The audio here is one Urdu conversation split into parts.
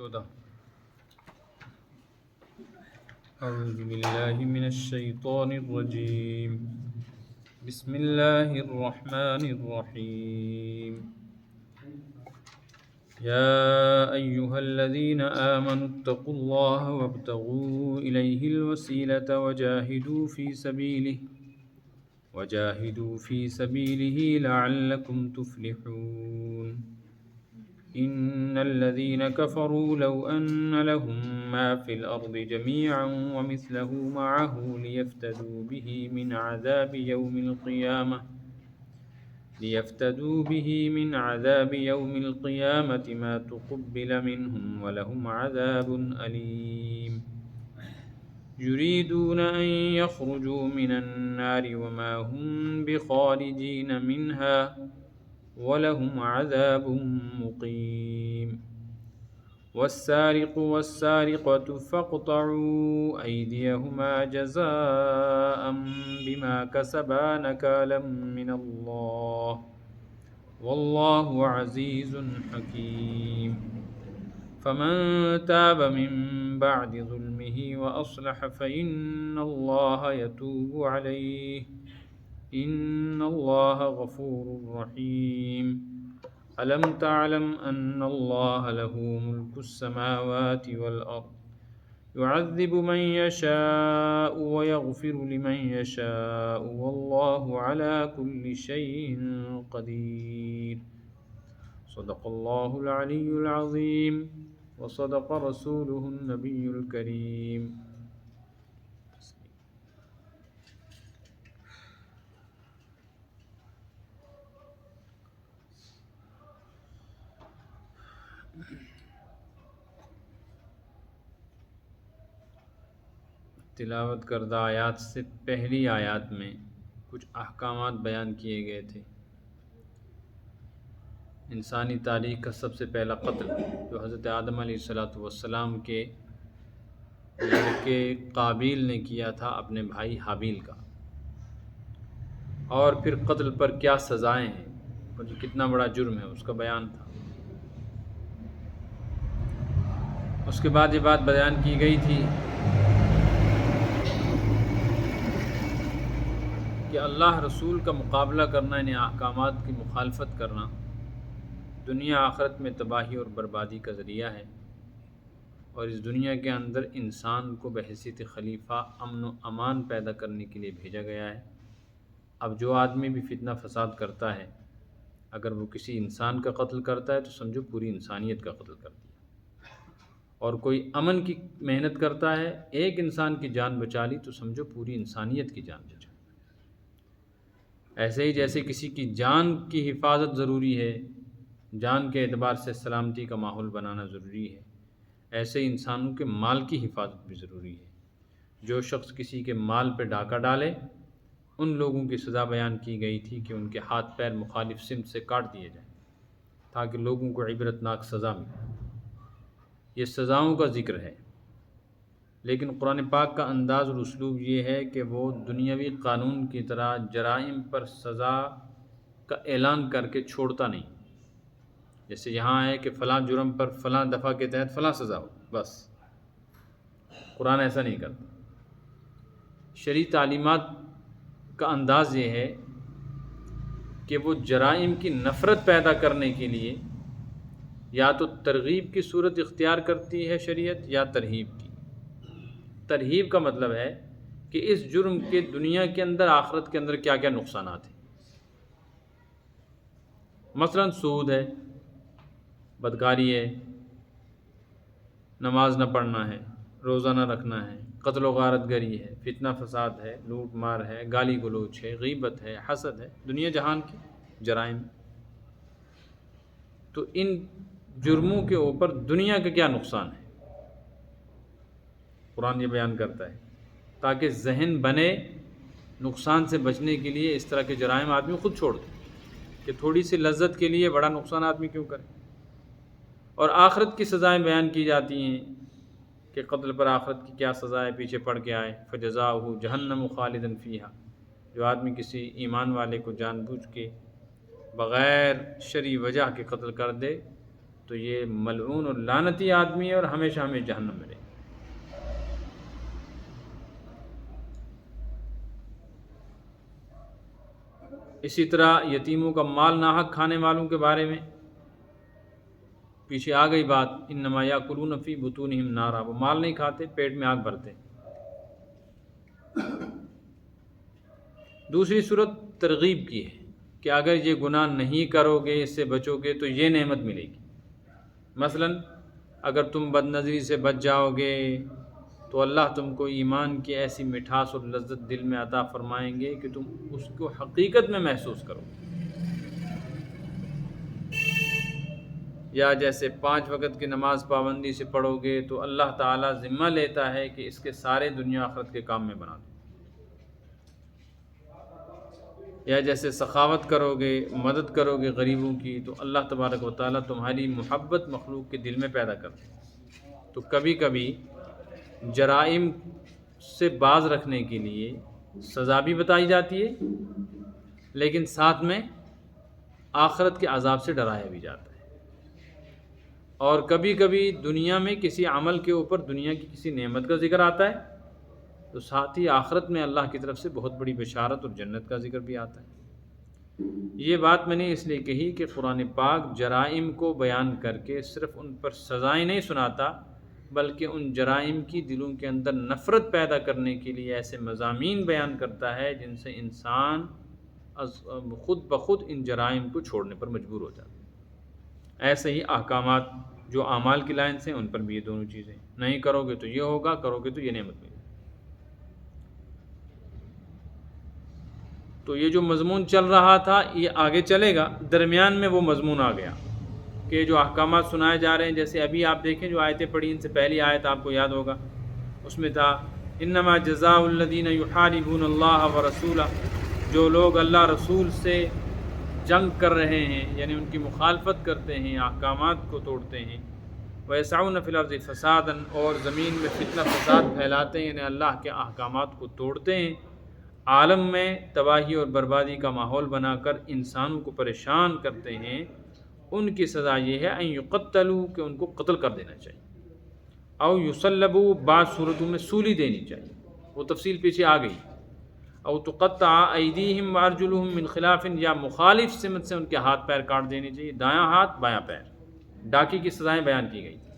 14 أعوذ بالله من الشيطان الرجيم بسم الله الرحمن الرحيم يا أيها الذين آمنوا اتقوا الله وابتغوا إليه الوسيلة وجاهدوا في سبيله لعلكم تفلحون إن الذين كفروا لو أن لهم ما في الأرض جميعا ومثله معه ليفتدوا به من عذاب يوم القيامة ما تقبل منهم ولهم عذاب أليم يريدون أن يخرجوا من النار وما هم بخارجين منها ولهم عذاب مقيم والسارق والسارقة فاقطعوا أيديهما جزاء بما كسبا نكالا من الله والله عزيز حكيم فمن تاب من بعد ظلمه وأصلح فإن الله يتوب عليه إن الله غفور رحيم ألم تعلم أن الله له ملك السماوات والأرض يعذب من يشاء ويغفر لمن يشاء والله على كل شيء قدير صدق الله العلي العظيم وصدق رسوله النبي الكريم تلاوت کردہ آیات سے پہلی آیات میں کچھ احکامات بیان کیے گئے تھے۔ انسانی تاریخ کا سب سے پہلا قتل جو حضرت آدم علیہ السلام کے لڑکے قابیل نے کیا تھا اپنے بھائی حابیل کا، اور پھر قتل پر کیا سزائیں ہیں اور جو کتنا بڑا جرم ہے اس کا بیان تھا۔ اس کے بعد یہ بات بیان کی گئی تھی کہ اللہ رسول کا مقابلہ کرنا، انہیں احکامات کی مخالفت کرنا دنیا آخرت میں تباہی اور بربادی کا ذریعہ ہے، اور اس دنیا کے اندر انسان کو بحیثیت خلیفہ امن و امان پیدا کرنے کے لیے بھیجا گیا ہے۔ اب جو آدمی بھی فتنہ فساد کرتا ہے، اگر وہ کسی انسان کا قتل کرتا ہے تو سمجھو پوری انسانیت کا قتل کر دیا، اور کوئی امن کی محنت کرتا ہے، ایک انسان کی جان بچا لی تو سمجھو پوری انسانیت کی جان بچا لی۔ ایسے ہی جیسے کسی کی جان کی حفاظت ضروری ہے، جان کے اعتبار سے سلامتی کا ماحول بنانا ضروری ہے، ایسے ہی انسانوں کے مال کی حفاظت بھی ضروری ہے۔ جو شخص کسی کے مال پہ ڈاکہ ڈالے، ان لوگوں کی سزا بیان کی گئی تھی کہ ان کے ہاتھ پیر مخالف سمت سے کاٹ دیے جائیں تاکہ لوگوں کو عبرتناک سزا ملے۔ یہ سزاؤں کا ذکر ہے، لیکن قرآن پاک کا انداز اور اسلوب یہ ہے کہ وہ دنیاوی قانون کی طرح جرائم پر سزا کا اعلان کر کے چھوڑتا نہیں۔ جیسے یہاں ہے کہ فلاں جرم پر فلاں دفعہ کے تحت فلاں سزا ہو، بس قرآن ایسا نہیں کرتا۔ شرعی تعلیمات کا انداز یہ ہے کہ وہ جرائم کی نفرت پیدا کرنے کے لیے یا تو ترغیب کی صورت اختیار کرتی ہے شریعت، یا ترہیب کی۔ ترہیب کا مطلب ہے کہ اس جرم کے دنیا کے اندر آخرت کے اندر کیا کیا نقصانات ہیں۔ مثلا سود ہے، بدکاری ہے، نماز نہ پڑھنا ہے، روزہ نہ رکھنا ہے، قتل و غارت گری ہے، فتنہ فساد ہے، لوٹ مار ہے، گالی گلوچ ہے، غیبت ہے، حسد ہے، دنیا جہان کے جرائم۔ تو ان جرموں کے اوپر دنیا کا کیا نقصان ہے، قرآن یہ بیان کرتا ہے تاکہ ذہن بنے نقصان سے بچنے کے لیے اس طرح کے جرائم آدمی خود چھوڑ دے کہ تھوڑی سی لذت کے لیے بڑا نقصان آدمی کیوں کرے۔ اور آخرت کی سزائیں بیان کی جاتی ہیں کہ قتل پر آخرت کی کیا سزائے پیچھے پڑ کے آئے، فجزاؤہ جہنم خالدا فیہا۔ جو آدمی کسی ایمان والے کو جان بوجھ کے بغیر شرعی وجہ کے قتل کر دے تو یہ ملعون اور لعنتی آدمی ہے اور ہمیشہ ہمیں جہنم میں رہے۔ اسی طرح یتیموں کا مال ناحق کھانے والوں کے بارے میں پیچھے آ گئی بات، انما یاکلون فی بطونہم نارا، وہ مال نہیں کھاتے، پیٹ میں آگ بھرتے۔ دوسری صورت ترغیب کی ہے کہ اگر یہ گناہ نہیں کرو گے، اس سے بچو گے تو یہ نعمت ملے گی۔ مثلا اگر تم بد نظری سے بچ جاؤ گے تو اللہ تم کو ایمان کی ایسی مٹھاس اور لذت دل میں عطا فرمائیں گے کہ تم اس کو حقیقت میں محسوس کرو۔ یا جیسے 5 وقت کی نماز پابندی سے پڑھو گے تو اللہ تعالیٰ ذمہ لیتا ہے کہ اس کے سارے دنیا آخرت کے کام میں بنا دو۔ یا جیسے سخاوت کرو گے، مدد کرو گے غریبوں کی، تو اللہ تبارک و تعالیٰ تمہاری محبت مخلوق کے دل میں پیدا کرتے ہیں۔ تو کبھی کبھی جرائم سے باز رکھنے کے لیے سزا بھی بتائی جاتی ہے، لیکن ساتھ میں آخرت کے عذاب سے ڈرایا بھی جاتا ہے۔ اور کبھی کبھی دنیا میں کسی عمل کے اوپر دنیا کی کسی نعمت کا ذکر آتا ہے تو ساتھ ہی آخرت میں اللہ کی طرف سے بہت بڑی بشارت اور جنت کا ذکر بھی آتا ہے۔ یہ بات میں نے اس لیے کہی کہ قرآن پاک جرائم کو بیان کر کے صرف ان پر سزائیں نہیں سناتا، بلکہ ان جرائم کی دلوں کے اندر نفرت پیدا کرنے کے لیے ایسے مضامین بیان کرتا ہے جن سے انسان خود بخود ان جرائم کو چھوڑنے پر مجبور ہو جاتا ہے۔ ایسے ہی احکامات جو اعمال کی لائن سے، ان پر بھی یہ دونوں چیزیں، نہیں کرو گے تو یہ ہوگا، کرو گے تو یہ نعمت ملے گی۔ تو یہ جو مضمون چل رہا تھا یہ آگے چلے گا، درمیان میں وہ مضمون آ گیا کہ جو احکامات سنائے جا رہے ہیں، جیسے ابھی آپ دیکھیں جو آیتیں پڑھی، ان سے پہلی آیت آپ کو یاد ہوگا، اس میں تھا انما جزاء الذین یحاربون اللہ ورسولہ، جو لوگ اللہ رسول سے جنگ کر رہے ہیں، یعنی ان کی مخالفت کرتے ہیں، احکامات کو توڑتے ہیں، وَيَسْعَوْنَ فِي الْأَرْضِ فَسَادًا، اور زمین میں فتنہ فساد پھیلاتے ہیں، یعنی اللہ کے احکامات کو توڑتے ہیں، عالم میں تباہی اور بربادی کا ماحول بنا کر انسانوں کو پریشان کرتے ہیں، ان کی سزا یہ ہے ان یقتلوا، کہ ان کو قتل کر دینا چاہیے، او یصلبوا، بعض صورتوں میں سولی دینی چاہیے، وہ تفصیل پیچھے آ گئی، او تقطع ایدیہم وارجلہم من خلاف، یا مخالف سمت سے ان کے ہاتھ پیر کاٹ دینے چاہیے، دایاں ہاتھ بایاں پیر، ڈاکی کی سزائیں بیان کی گئی تھی،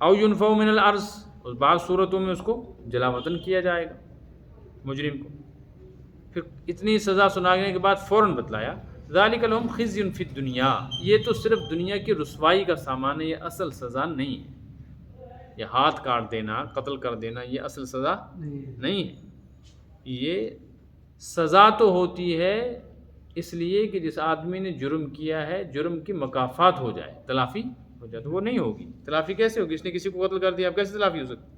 او ینفوا من الارض، اور بعض صورتوں میں اس کو جلا وطن کیا جائے گا مجرم کو۔ پھر اتنی سزا سنانے کے بعد فوراً بتلایا ذالک لہم خزی فی الدنیا، یہ تو صرف دنیا کی رسوائی کا سامان ہے، یہ اصل سزا نہیں ہے۔ یہ ہاتھ کاٹ دینا، قتل کر دینا، یہ اصل سزا نہیں ہے۔ یہ سزا تو ہوتی ہے اس لیے کہ جس آدمی نے جرم کیا ہے، جرم کی مکافات ہو جائے، تلافی ہو جائے، تو وہ نہیں ہوگی۔ تلافی کیسے ہوگی؟ اس نے کسی کو قتل کر دیا، اب کیسے تلافی ہو سکتی؟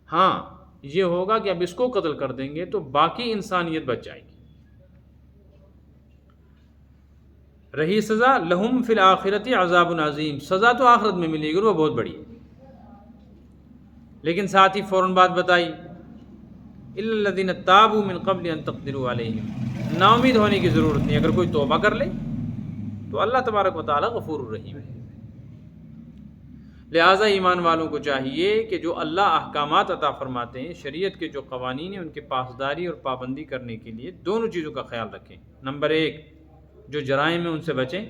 ہاں یہ ہوگا کہ اب اس کو قتل کر دیں گے تو باقی انسانیت بچ جائے گی۔ رہی سزا، لہم فی الآخرۃ عذاب عظیم، سزا تو آخرت میں ملے گی اور وہ بہت بڑی ہے، لیکن ساتھ ہی فوراً بات بتائی الا الذین تابوا من قبل ان تقدروا علیہم، نا امید ہونے کی ضرورت نہیں، اگر کوئی توبہ کر لے تو اللہ تبارک و تعالی غفور الرحیم ہے۔ لہٰذا ایمان والوں کو چاہیے کہ جو اللہ احکامات عطا فرماتے ہیں، شریعت کے جو قوانین ہیں، ان کے پاسداری اور پابندی کرنے کے لیے دونوں چیزوں کا خیال رکھیں۔ نمبر 1 جو جرائم ہیں ان سے بچیں،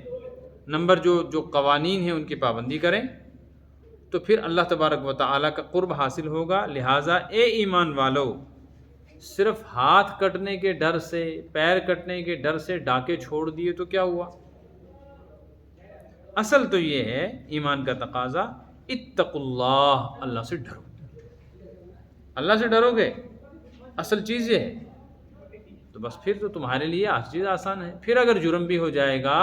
نمبر جو قوانین ہیں ان کی پابندی کریں، تو پھر اللہ تبارک و تعالیٰ کا قرب حاصل ہوگا۔ لہٰذا اے ایمان والو، صرف ہاتھ کٹنے کے ڈر سے، پیر کٹنے کے ڈر سے ڈاکے چھوڑ دیے تو کیا ہوا؟ اصل تو یہ ہے ایمان کا تقاضا، اتقوا اللہ، اللہ سے ڈرو، اللہ سے ڈرو گے، اصل چیز یہ ہے، تو بس پھر تو تمہارے لیے ہر چیز آسان ہے۔ پھر اگر جرم بھی ہو جائے گا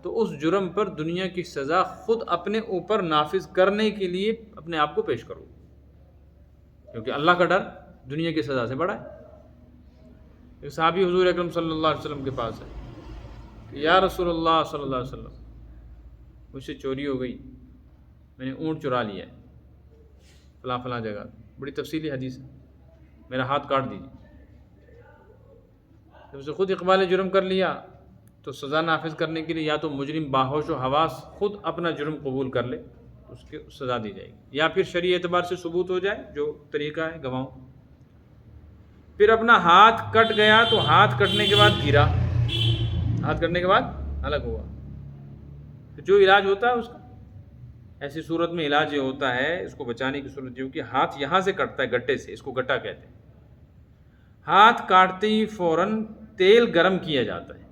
تو اس جرم پر دنیا کی سزا خود اپنے اوپر نافذ کرنے کے لیے اپنے آپ کو پیش کرو، کیونکہ اللہ کا ڈر دنیا کی سزا سے بڑا ہے۔ ایک صحابی حضور اکرم صلی اللہ علیہ وسلم کے پاس ہے کہ یا رسول اللہ صلی اللہ علیہ وسلم، مجھ سے چوری ہو گئی، میں نے اونٹ چرا لیا ہے فلاں فلاں جگہ، بڑی تفصیلی حدیث ہے، میرا ہاتھ کاٹ دیجیے۔ جب اسے خود اقبال جرم کر لیا تو سزا نافذ کرنے کے لیے یا تو مجرم باہوش و حواس خود اپنا جرم قبول کر لے، اس کی سزا دی جائے گی، یا پھر شرعی اعتبار سے ثبوت ہو جائے جو طریقہ ہے گواہوں۔ پھر اپنا ہاتھ کٹ گیا تو ہاتھ کٹنے کے بعد گرا، ہاتھ کٹنے کے بعد الگ ہوا، تو جو علاج ہوتا ہے اس کا، ایسی صورت میں علاج یہ ہوتا ہے، اس کو بچانے کی صورت یہ کہ ہاتھ یہاں سے کٹتا ہے گٹے سے، اس کو گٹا کہتے ہیں، ہاتھ کاٹتے ہی فوراً تیل گرم کیا جاتا ہے،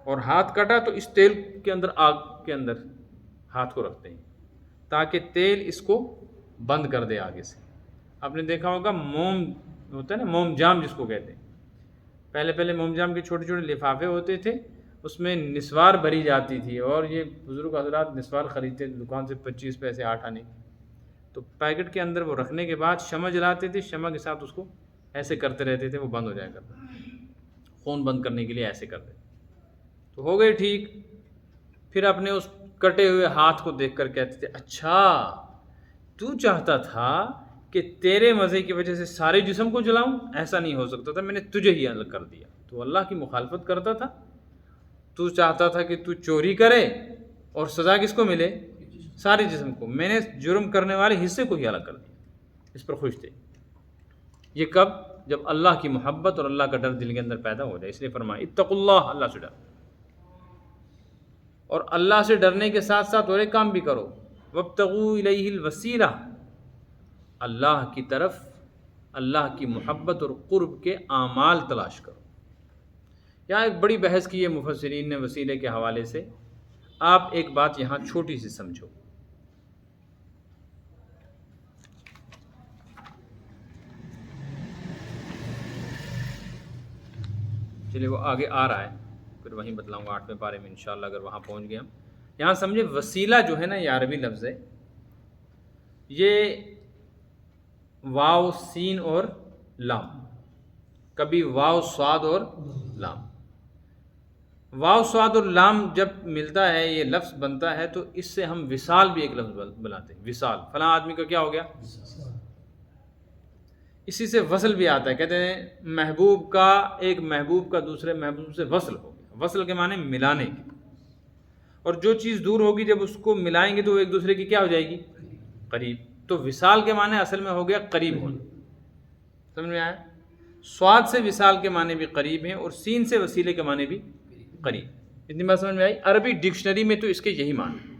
اور ہاتھ کٹا تو اس تیل کے اندر، آگ کے اندر ہاتھ کو رکھتے ہیں تاکہ تیل اس کو بند کر دے آگے سے۔ آپ نے دیکھا ہوگا موم ہوتا ہے نا، موم جام جس کو کہتے ہیں، پہلے موم جام کے چھوٹے چھوٹے لفافے ہوتے تھے، اس میں نسوار بھری جاتی تھی، اور یہ بزرگ حضرات نسوار خریدتے تھے دکان سے 25 پیسے 8 آنے، تو پیکٹ کے اندر وہ رکھنے کے بعد شمع جلاتے تھے، شمع کے ساتھ اس کو ایسے کرتے رہتے تھے، وہ بند ہو جایا کرتا، خون بند کرنے کے لیے ایسے کرتے، تو ہو گئے ٹھیک۔ پھر اپنے اس کٹے ہوئے ہاتھ کو دیکھ کر کہتے تھے اچھا تو چاہتا تھا کہ تیرے مزے کی وجہ سے سارے جسم کو جلاؤں، ایسا نہیں ہو سکتا تھا، میں نے تجھے ہی الگ کر دیا، تو اللہ کی مخالفت کرتا تھا، تو چاہتا تھا کہ تو چوری کرے اور سزا کس کو ملے؟ سارے جسم کو، میں نے جرم کرنے والے حصے کو ہی الگ کر دیا، اس پر خوش تھے۔ یہ کب؟ جب اللہ کی محبت اور اللہ کا ڈر دل کے اندر پیدا ہو جائے، اس لیے فرمایا اتقوا اللہ، اللہ سے ڈر، اور اللہ سے ڈرنے کے ساتھ ساتھ اور ایک کام بھی کرو، وابتغوا الیہ الوسیلہ، اللہ کی طرف اللہ کی محبت اور قرب کے اعمال تلاش کرو۔ یہاں ایک بڑی بحث کی ہے مفسرین نے وسیلے کے حوالے سے، آپ ایک بات یہاں چھوٹی سی سمجھو، چلیے وہ آگے آ رہا ہے، پھر وہیں بتلاؤں گا 8ویں پارے میں انشاءاللہ اگر وہاں پہنچ گئے ہم۔ یہاں سمجھے وسیلہ جو ہے نا، یہ عربی لفظ ہے، یہ واو سین اور لام، کبھی واو صاد اور لام، واو صاد اور لام جب ملتا ہے یہ لفظ بنتا ہے تو اس سے ہم وصال بھی ایک لفظ بناتے ہیں، وصال، فلاں آدمی کا کیا ہو گیا؟ اسی سے وصل بھی آتا ہے، کہتے ہیں محبوب کا، ایک محبوب کا دوسرے محبوب سے وصل ہو گیا، وصل کے معنی ملانے کی، اور جو چیز دور ہوگی جب اس کو ملائیں گے تو وہ ایک دوسرے کی کیا ہو جائے گی؟ قریب، تو وصال کے معنی اصل میں ہو گیا قریب ہونا، سمجھ میں آیا؟ صاد سے وصال کے معنی بھی قریب ہیں، اور سین سے وسیلے کے معنی بھی قریب، اتنی بات سمجھ میں آئی؟ عربی ڈکشنری میں تو اس کے یہی معنی،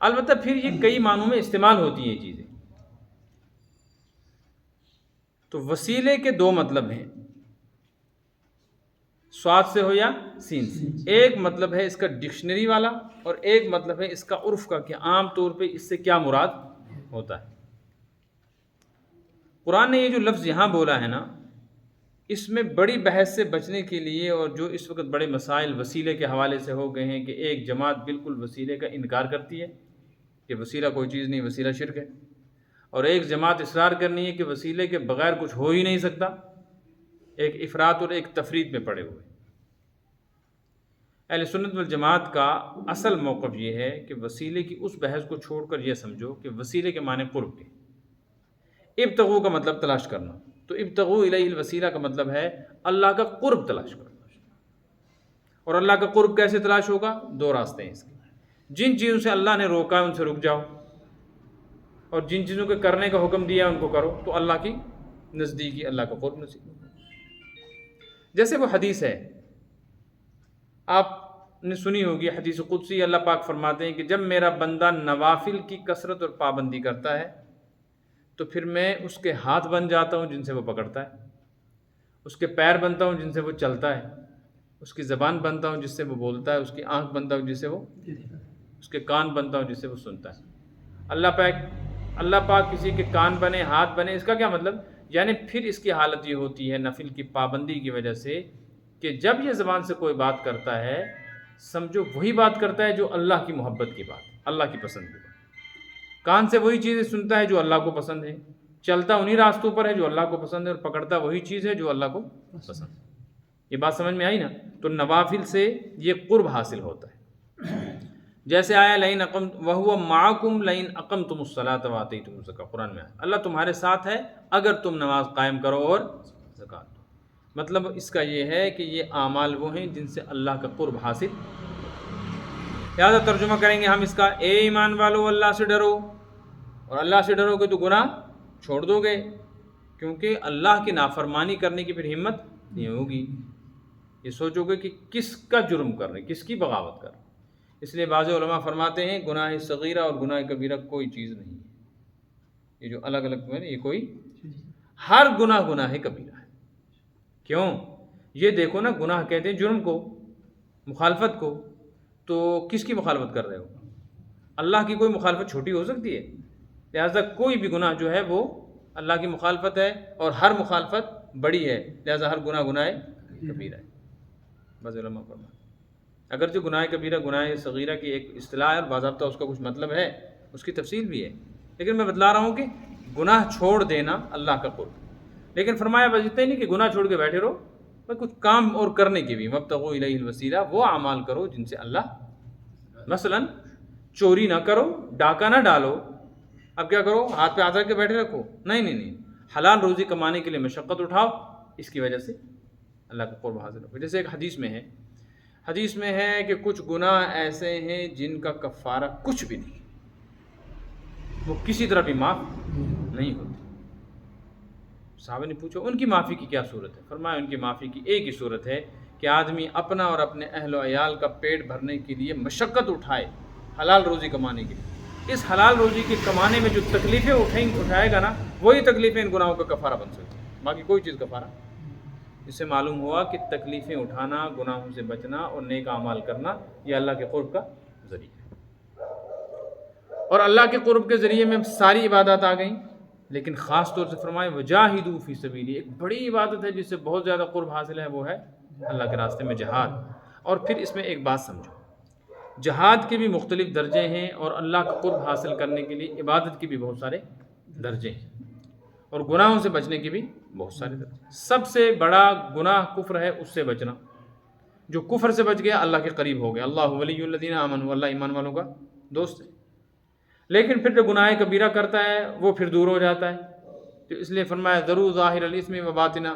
البتہ پھر یہ کئی معنوں میں استعمال ہوتی ہیں یہ چیزیں۔ تو وسیلے کے دو مطلب ہیں، صاد سے ہو یا سین سے، ایک مطلب ہے اس کا ڈکشنری والا، اور ایک مطلب ہے اس کا عرف کا، کہ عام طور پہ اس سے کیا مراد ہوتا ہے۔ قرآن نے یہ جو لفظ یہاں بولا ہے نا، اس میں بڑی بحث سے بچنے کے لیے، اور جو اس وقت بڑے مسائل وسیلے کے حوالے سے ہو گئے ہیں کہ ایک جماعت بالکل وسیلے کا انکار کرتی ہے کہ وسیلہ کوئی چیز نہیں، وسیلہ شرک ہے، اور ایک جماعت اصرار کرنی ہے کہ وسیلے کے بغیر کچھ ہو ہی نہیں سکتا، ایک افراط اور ایک تفرید میں پڑے ہوئے۔ اہل سنت والجماعت کا اصل موقف یہ ہے کہ وسیلے کی اس بحث کو چھوڑ کر یہ سمجھو کہ وسیلے کے معنی قرب کے، ابتغوا کا مطلب تلاش کرنا، تو ابتغوا الیہ الوسیلہ کا مطلب ہے اللہ کا قرب تلاش کرنا، اور اللہ کا قرب کیسے تلاش ہوگا؟ دو راستے ہیں اس کے، جن چیزوں سے اللہ نے روکا ہے ان سے رک جاؤ، اور جن چیزوں کے کرنے کا حکم دیا ہے ان کو کرو، تو اللہ کی نزدیکی، اللہ کا قرب نصیب ہوگا۔ جیسے وہ حدیث ہے، آپ نے سنی ہوگی، حدیث قدسی، اللہ پاک فرماتے ہیں کہ جب میرا بندہ نوافل کی کثرت اور پابندی کرتا ہے تو پھر میں اس کے ہاتھ بن جاتا ہوں جن سے وہ پکڑتا ہے، اس کے پیر بنتا ہوں جن سے وہ چلتا ہے، اس کی زبان بنتا ہوں جس سے وہ بولتا ہے، اس کی آنکھ بنتا ہوں جس سے وہ، اس کے کان بنتا ہوں جس سے وہ سنتا ہے۔ اللہ پاک کسی کے کان بنے، ہاتھ بنے، اس کا کیا مطلب؟ یعنی پھر اس کی حالت یہ ہوتی ہے نفل کی پابندی کی وجہ سے کہ جب یہ زبان سے کوئی بات کرتا ہے، سمجھو وہی بات کرتا ہے جو اللہ کی محبت کی بات، اللہ کی پسند کی بات، کان سے وہی چیزیں سنتا ہے جو اللہ کو پسند ہے، چلتا انہی راستوں پر ہے جو اللہ کو پسند ہے، اور پکڑتا وہی چیز ہے جو اللہ کو پسند ہے۔ یہ بات سمجھ میں آئی نا؟ تو نوافل سے یہ قرب حاصل ہوتا ہے، جیسے آیا لئن اقم وہو معکم لئن اقمتم الصلاۃ وآتیتم الزکاۃ، قرآن میں آیا اللہ تمہارے ساتھ ہے اگر تم نماز قائم کرو اور زکوٰۃ دو۔ مطلب اس کا یہ ہے کہ یہ اعمال وہ ہیں جن سے اللہ کا قرب حاصل. لہٰذا ترجمہ کریں گے ہم اس کا، اے ایمان والو اللہ سے ڈرو، اور اللہ سے ڈرو گے تو گناہ چھوڑ دو گے، کیونکہ اللہ کی نافرمانی کرنے کی پھر ہمت نہیں ہوگی. یہ سوچو گے کہ کس کا جرم کر رہے، کس کی بغاوت کر رہے. اس لیے بعض علماء فرماتے ہیں گناہ صغیرہ اور گناہ کبیرہ کوئی چیز نہیں ہے. یہ جو الگ الگ ہے یہ کوئی، ہر گناہ کبیرہ ہے. کیوں؟ یہ دیکھو نا، گناہ کہتے ہیں جرم کو، مخالفت کو. تو کس کی مخالفت کر رہے ہو؟ اللہ کی کوئی مخالفت چھوٹی ہو سکتی ہے؟ لہٰذا کوئی بھی گناہ جو ہے وہ اللہ کی مخالفت ہے، اور ہر مخالفت بڑی ہے، لہٰذا ہر گناہ کبیرہ ہے. بعض علماء فرماتے ہیں اگرچہ گناہ کبیرہ گناہ صغیرہ کی ایک اصطلاح ہے اور باضابطہ اس کا کچھ مطلب ہے، اس کی تفصیل بھی ہے، لیکن میں بتلا رہا ہوں کہ گناہ چھوڑ دینا اللہ کا قرب. لیکن فرمایا بس اتنا ہی نہیں کہ گناہ چھوڑ کے بیٹھے رہو، بس کچھ کام اور کرنے کی بھی، وابتغوا الیہ الوسیلہ، وہ اعمال کرو جن سے اللہ، مثلا چوری نہ کرو، ڈاکہ نہ ڈالو. اب کیا کرو؟ ہاتھ پہ ہاتھ رکھ کے بیٹھے رکھو؟ نہیں، حلال روزی کمانے کے لیے مشقت اٹھاؤ، اس کی وجہ سے اللہ کا قرب حاصل ہو. جیسے ایک حدیث میں ہے کہ کچھ گناہ ایسے ہیں جن کا کفارہ کچھ بھی نہیں، وہ کسی طرح بھی معاف نہیں ہوتے. صحابہ نے پوچھا ان کی معافی کی کیا صورت ہے؟ فرمایا ان کی معافی کی ایک ہی صورت ہے کہ آدمی اپنا اور اپنے اہل و عیال کا پیٹ بھرنے کے لیے مشقت اٹھائے حلال روزی کمانے کے لیے. اس حلال روزی کے کمانے میں جو تکلیفیں اٹھائے گا نا، وہی تکلیفیں ان گناہوں کا کفارہ بن سکتی ہیں، باقی کوئی چیز کفارہ. اس سے معلوم ہوا کہ تکلیفیں اٹھانا، گناہوں سے بچنا اور نیک اعمال کرنا یہ اللہ کے قرب کا ذریعہ ہے. اور اللہ کے قرب کے ذریعے میں ساری عبادات آ گئیں، لیکن خاص طور سے فرمائے وجاہدوا فی سبیلی، ایک بڑی عبادت ہے جس سے بہت زیادہ قرب حاصل ہے، وہ ہے اللہ کے راستے میں جہاد. اور پھر اس میں ایک بات سمجھو، جہاد کے بھی مختلف درجے ہیں، اور اللہ کا قرب حاصل کرنے کے لیے عبادت کے بھی بہت سارے درجے ہیں، اور گناہوں سے بچنے کے بھی بہت سارے درجے. سب سے بڑا گناہ کفر ہے، اس سے بچنا. جو کفر سے بچ گیا اللہ کے قریب ہو گیا. اللہ ولی الذین آمنوا، اللہ ایمان والوں کا دوست ہے. لیکن پھر جو گناہ کبیرہ کرتا ہے وہ پھر دور ہو جاتا ہے. تو اس لیے فرمایا ذرو ظاہر الاثم و باطنہ،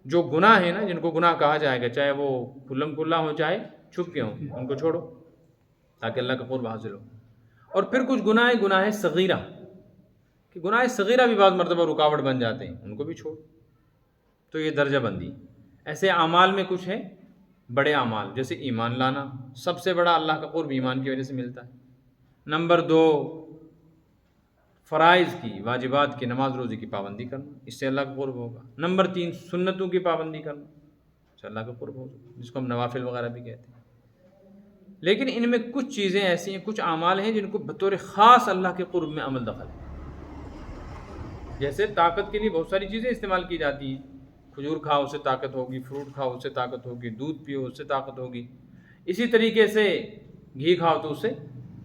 جو گناہ ہیں نا، جن کو گناہ کہا جائے گا، چاہے وہ کھلم کھلا ہو چاہے چھپ کے ہوں، ان کو چھوڑو تاکہ اللہ کا قرب حاصل ہو. اور پھر کچھ گناہ صغیرہ، کہ گناہ صغیرہ بھی بعض مرتبہ رکاوٹ بن جاتے ہیں، ان کو بھی چھوڑ. تو یہ درجہ بندی. ایسے اعمال میں کچھ ہے بڑے اعمال، جیسے ایمان لانا، سب سے بڑا اللہ کا قرب ایمان کی وجہ سے ملتا ہے. نمبر 2 فرائض کی، واجبات کی، نماز روزی کی پابندی کرنا، اس سے اللہ کا قرب ہوگا. نمبر 3 سنتوں کی پابندی کرنا، اس سے اللہ کا قرب ہوگا، جس کو ہم نوافل وغیرہ بھی کہتے ہیں. لیکن ان میں کچھ چیزیں ایسی ہیں، کچھ اعمال ہیں جن کو بطور خاص اللہ کے قرب میں عمل دخل ہے. جیسے طاقت کے لیے بہت ساری چیزیں استعمال کی جاتی ہیں، کھجور کھاؤ اس سے طاقت ہوگی، فروٹ کھاؤ اس سے طاقت ہوگی، دودھ پیو اس سے طاقت ہوگی. اسی طریقے سے گھی کھاؤ تو اس سے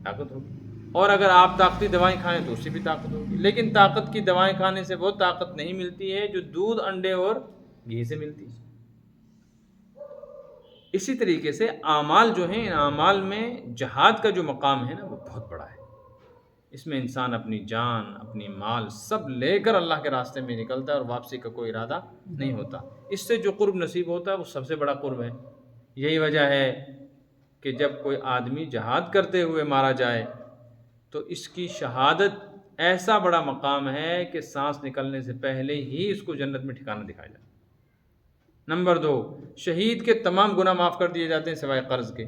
طاقت ہوگی، اور اگر آپ طاقتی دوائیں کھائیں تو اس سے بھی طاقت ہوگی. لیکن طاقت کی دوائیں کھانے سے وہ طاقت نہیں ملتی ہے جو دودھ، انڈے اور گھی سے ملتی ہے. اسی طریقے سے اعمال جو ہیں، ان اعمال میں جہاد کا جو مقام ہے نا، وہ بہت بڑا ہے. اس میں انسان اپنی جان، اپنی مال سب لے کر اللہ کے راستے میں نکلتا ہے، اور واپسی کا کوئی ارادہ نہیں ہوتا. اس سے جو قرب نصیب ہوتا ہے وہ سب سے بڑا قرب ہے. یہی وجہ ہے کہ جب کوئی آدمی جہاد کرتے ہوئے مارا جائے تو اس کی شہادت ایسا بڑا مقام ہے کہ سانس نکلنے سے پہلے ہی اس کو جنت میں ٹھکانہ دکھایا جائے. نمبر 2 شہید کے تمام گناہ معاف کر دیے جاتے ہیں سوائے قرض کے.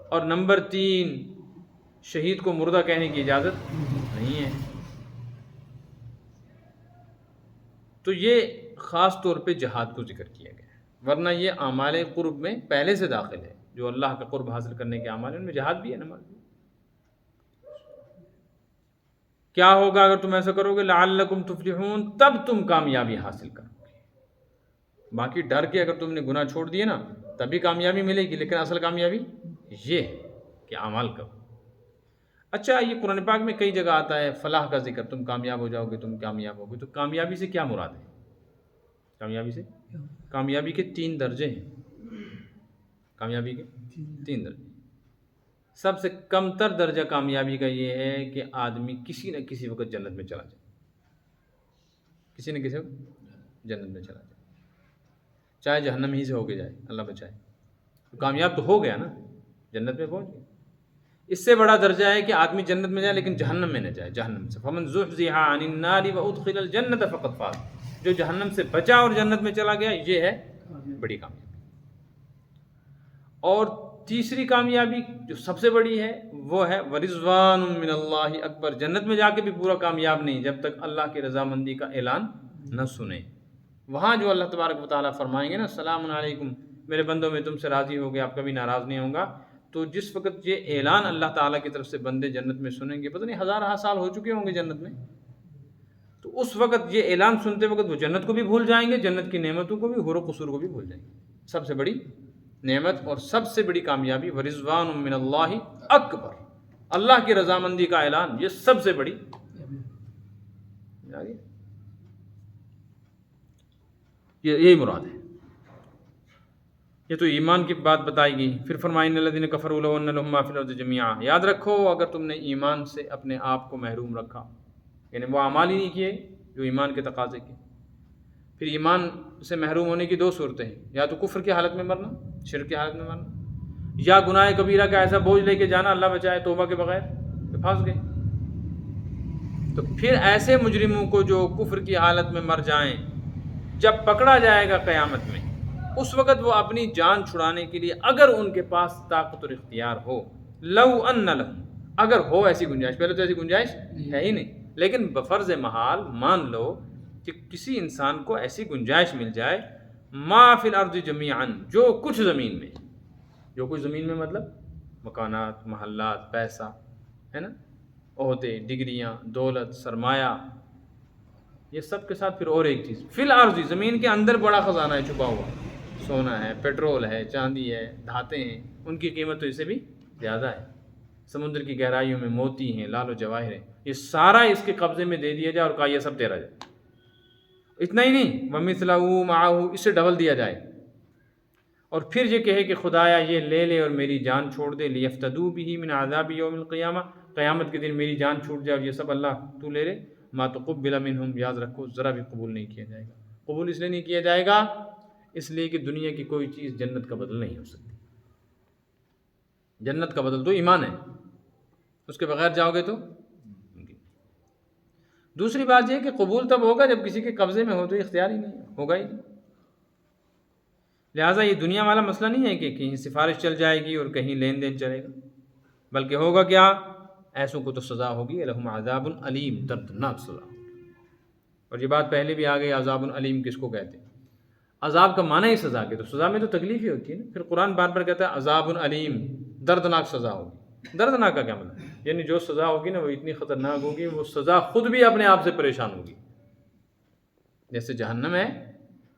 اور نمبر 3 شہید کو مردہ کہنے کی اجازت نہیں ہے. تو یہ خاص طور پہ جہاد کو ذکر کیا گیا ہے، ورنہ یہ اعمال قرب میں پہلے سے داخل ہے. جو اللہ کا قرب حاصل کرنے کے اعمال ہیں ان میں جہاد بھی ہے، نماز بھی. کیا ہوگا اگر تم ایسا کرو گے؟ لعلکم تفلحون، تب تم کامیابی حاصل کرو گے. باقی ڈر کے اگر تم نے گناہ چھوڑ دیے نا تبھی کامیابی ملے گی، لیکن اصل کامیابی یہ ہے کہ اعمال کرو. اچھا، یہ قرآن پاک میں کئی جگہ آتا ہے فلاح کا ذکر، تم کامیاب ہو جاؤ گے، تم کامیاب ہوگے. تو کامیابی سے کیا مراد ہے؟ کامیابی کے 3 درجے ہیں. کامیابی کے 3 درجے. سب سے کم تر درجہ کامیابی کا یہ ہے کہ آدمی کسی نہ کسی وقت جنت میں چلا جائے، کسی نہ کسی وقت جنت میں چلا جائے. چاہے جہنم ہی سے ہو کے جائے، اللہ بچائے، تو کامیاب تو ہو گیا نا، جنت میں پہنچ گیا۔ اس سے بڑا درجہ ہے کہ آدمی جنت میں جائے لیکن جہنم میں نہ جائے، جہنم سے فمن زحزح عن النار وادخل الجنۃ فقد فاز، جو جہنم سے بچا اور جنت میں چلا گیا، یہ ہے بڑی کامیابی۔ اور تیسری کامیابی جو سب سے بڑی ہے وہ ہے ورضوان من اللہ اکبر، جنت میں جا کے بھی پورا کامیاب نہیں جب تک اللہ کی رضامندی کا اعلان نہ سنیں۔ وہاں جو اللہ تبارک و تعالیٰ فرمائیں گے نا السلام علیکم میرے بندوں میں تم سے راضی ہو گیا، آپ کبھی ناراض نہیں ہوں گا، تو جس وقت یہ اعلان اللہ تعالیٰ کی طرف سے بندے جنت میں سنیں گے، پتہ نہیں ہزارہ سال ہو چکے ہوں گے جنت میں، تو اس وقت یہ اعلان سنتے وقت وہ جنت کو بھی بھول جائیں گے، جنت کی نعمتوں کو بھی، حور و قصور کو بھی بھول جائیں گے۔ سب سے بڑی نعمت اور سب سے بڑی کامیابی ورضوان من اللہ اکبر، اللہ کی رضامندی کا اعلان، یہ سب سے بڑی یہی مراد ہے۔ یہ تو ایمان کی بات بتائی گئی۔ پھر فرمائیں ان الذین کفروا لو ان لهم ما فی الارض جميعا، یاد رکھو اگر تم نے ایمان سے اپنے آپ کو محروم رکھا، یعنی وہ اعمال ہی نہیں کیے جو ایمان کے تقاضے کے، پھر ایمان سے محروم ہونے کی دو صورتیں ہیں، یا تو کفر کی حالت میں مرنا، شرک کی حالت میں مرنا، یا گناہ کبیرہ کا ایسا بوجھ لے کے جانا، اللہ بچائے، توبہ کے بغیر تو پھنس گئے۔ تو پھر ایسے مجرموں کو جو کفر کی حالت میں مر جائیں، جب پکڑا جائے گا قیامت میں، اس وقت وہ اپنی جان چھڑانے کے لیے اگر ان کے پاس طاقت اور اختیار ہو، لو ان لہم، اگر ہو ایسی گنجائش، پہلے تو ایسی گنجائش ہے ہی نہیں، لیکن بفرض محال مان لو کہ کسی انسان کو ایسی گنجائش مل جائے، ما فی الارض جمیعا، جو کچھ زمین میں، جو کچھ زمین میں مطلب مکانات، محلات، پیسہ ہے نا، عہدے، ڈگریاں، دولت، سرمایہ، یہ سب کے ساتھ پھر اور ایک چیز فی الارض، زمین کے اندر بڑا خزانہ ہے چھپا ہوا، سونا ہے، پیٹرول ہے، چاندی ہے، دھاتیں ہیں، ان کی قیمت تو اس سے بھی زیادہ ہے، سمندر کی گہرائیوں میں موتی ہیں، لال و جواہر ہیں، یہ سارا اس کے قبضے میں دے دیا جائے اور کہا یہ سب تیرا جائے۔ اتنا ہی نہیں، وَمِثْلَهُ مَعَهُ، اس سے ڈبل دیا جائے، اور پھر یہ کہے کہ خدایا یہ لے لے اور میری جان چھوڑ دے، لِيَفْتَدُوا بِهِ مِنْ عَذَابِ يَوْمِ الْقِيَامَةِ، قیامت کے دن میری جان چھوٹ جائے اور یہ سب اللہ تو لے لے، مَا تُقُبِّلَ مِنْهُمْ، یاد رکھو ذرا بھی قبول نہیں کیا جائے گا۔ قبول اس لیے نہیں کیا جائے گا اس لیے کہ دنیا کی کوئی چیز جنت کا بدل نہیں ہو سکتی، جنت کا بدل تو ایمان ہے، اس کے بغیر جاؤ گے تو۔ دوسری بات یہ کہ قبول تب ہوگا جب کسی کے قبضے میں ہو، تو اختیار ہی نہیں ہوگا ہی نہیں، لہٰذا یہ دنیا والا مسئلہ نہیں ہے کہ کہیں سفارش چل جائے گی اور کہیں لین دین چلے گا، بلکہ ہوگا کیا، ایسوں کو تو سزا ہوگی، لہم عذاب علیم، دردناک سزا ہوگی۔ اور یہ بات پہلے بھی آ گئی، عذاب علیم کس کو کہتے ہیں؟ عذاب کا معنی ہی سزا کے، تو سزا میں تو تکلیف ہی ہوتی ہے نا، پھر قرآن بار بار کہتا ہے عذاب علیم، دردناک سزا ہوگی۔ دردناک کا کیا مطلب؟ یعنی جو سزا ہوگی نا وہ اتنی خطرناک ہوگی، وہ سزا خود بھی اپنے آپ سے پریشان ہوگی۔ جیسے جہنم ہے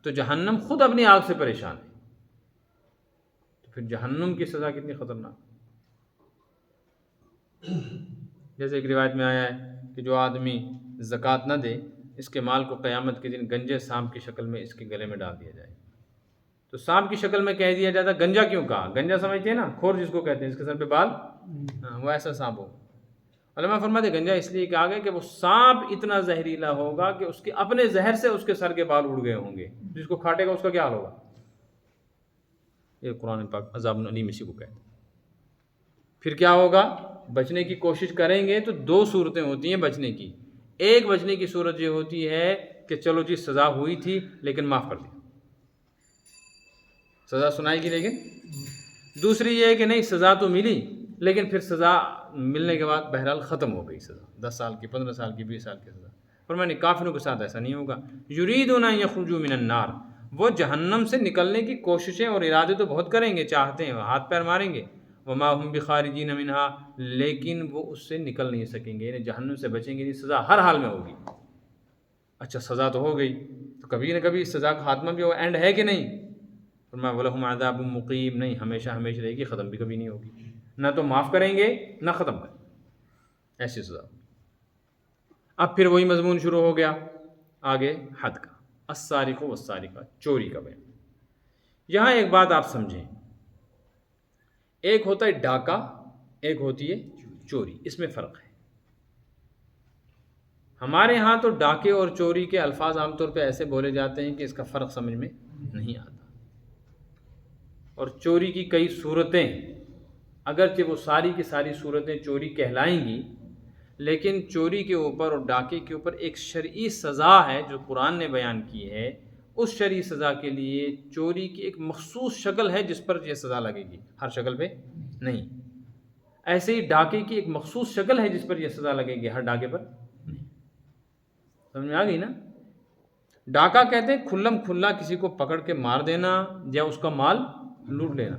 تو جہنم خود اپنی آگ سے پریشان ہے، تو پھر جہنم کی سزا کتنی خطرناک۔ جیسے ایک روایت میں آیا ہے کہ جو آدمی زکوٰۃ نہ دے، اس کے مال کو قیامت کے دن گنجے سانپ کی شکل میں اس کے گلے میں ڈال دیا جائے، تو سانپ کی شکل میں کہہ دیا جاتا، گنجا کیوں کہا؟ گنجا سمجھتے ہیں نا، کھور جس کو کہتے ہیں، اس کے سر پہ بال، وہ ایسا سانپ ہو۔ علماء فرماتے گنجا اس لیے کہا گیا کہ وہ سانپ اتنا زہریلا ہوگا کہ اس کے اپنے زہر سے اس کے سر کے بال اڑ گئے ہوں گے، جس کو کھاٹے گا اس کا کیا حال ہوگا۔ یہ قرآن پاک عذاب علیم اسی کو کہتے ہیں۔ پھر کیا ہوگا؟ بچنے کی کوشش کریں گے تو دو صورتیں ہوتی ہیں بچنے کی، ایک بچنے کی صورت یہ ہوتی ہے کہ چلو جی سزا ہوئی تھی لیکن معاف کر دیا، سزا سنائی گی، لیکن دوسری یہ ہے کہ نہیں سزا تو ملی لیکن پھر سزا ملنے کے بعد بہرحال ختم ہو گئی سزا، 10 سال کی، 15 سال کی، 20 سال کی سزا۔ فرمایا کافروں کے ساتھ ایسا نہیں ہوگا، یریدون ان یخرجوا من النار، وہ جہنم سے نکلنے کی کوششیں اور ارادے تو بہت کریں گے، چاہتے ہیں، ہاتھ پیر ماریں گے، وما هم بخارجین منہا، لیکن وہ اس سے نکل نہیں سکیں گے، یعنی جہنم سے بچیں گے نہیں، سزا ہر حال میں ہوگی۔ اچھا سزا تو ہو گئی، تو کبھی نہ کبھی سزا کا خاتمہ بھی ہو، اینڈ ہے کہ نہیں؟ فرمایا وَلَهُمْ عَذَابٌ مُقِيمٌ، نہیں ہمیشہ ہمیشہ رہے گی، ختم بھی کبھی نہیں ہوگی، نہ تو معاف کریں گے نہ ختم کریں گے، ایسی سزا۔ اب پھر وہی مضمون شروع ہو گیا آگے حد کا، السارق والسارقہ، چوری کا بیان۔ یہاں ایک بات آپ سمجھیں، ایک ہوتا ہے ڈاکہ، ایک ہوتی ہے چوری، اس میں فرق ہے۔ ہمارے ہاں تو ڈاکے اور چوری کے الفاظ عام طور پہ ایسے بولے جاتے ہیں کہ اس کا فرق سمجھ میں نہیں آتا، اور چوری کی کئی صورتیں، اگرچہ وہ ساری کی ساری صورتیں چوری کہلائیں گی، لیکن چوری کے اوپر اور ڈاکے کے اوپر ایک شرعی سزا ہے جو قرآن نے بیان کی ہے۔ اس شرعی سزا کے لیے چوری کی ایک مخصوص شکل ہے جس پر یہ سزا لگے گی، ہر شکل پہ نہیں۔ ایسے ہی ڈاکے کی ایک مخصوص شکل ہے جس پر یہ سزا لگے گی، ہر ڈاکے پر نہیں۔ سمجھ میں آ گئی نا؟ ڈاکہ کہتے ہیں کھلم کھلا کسی کو پکڑ کے مار دینا یا اس کا مال لوٹ لینا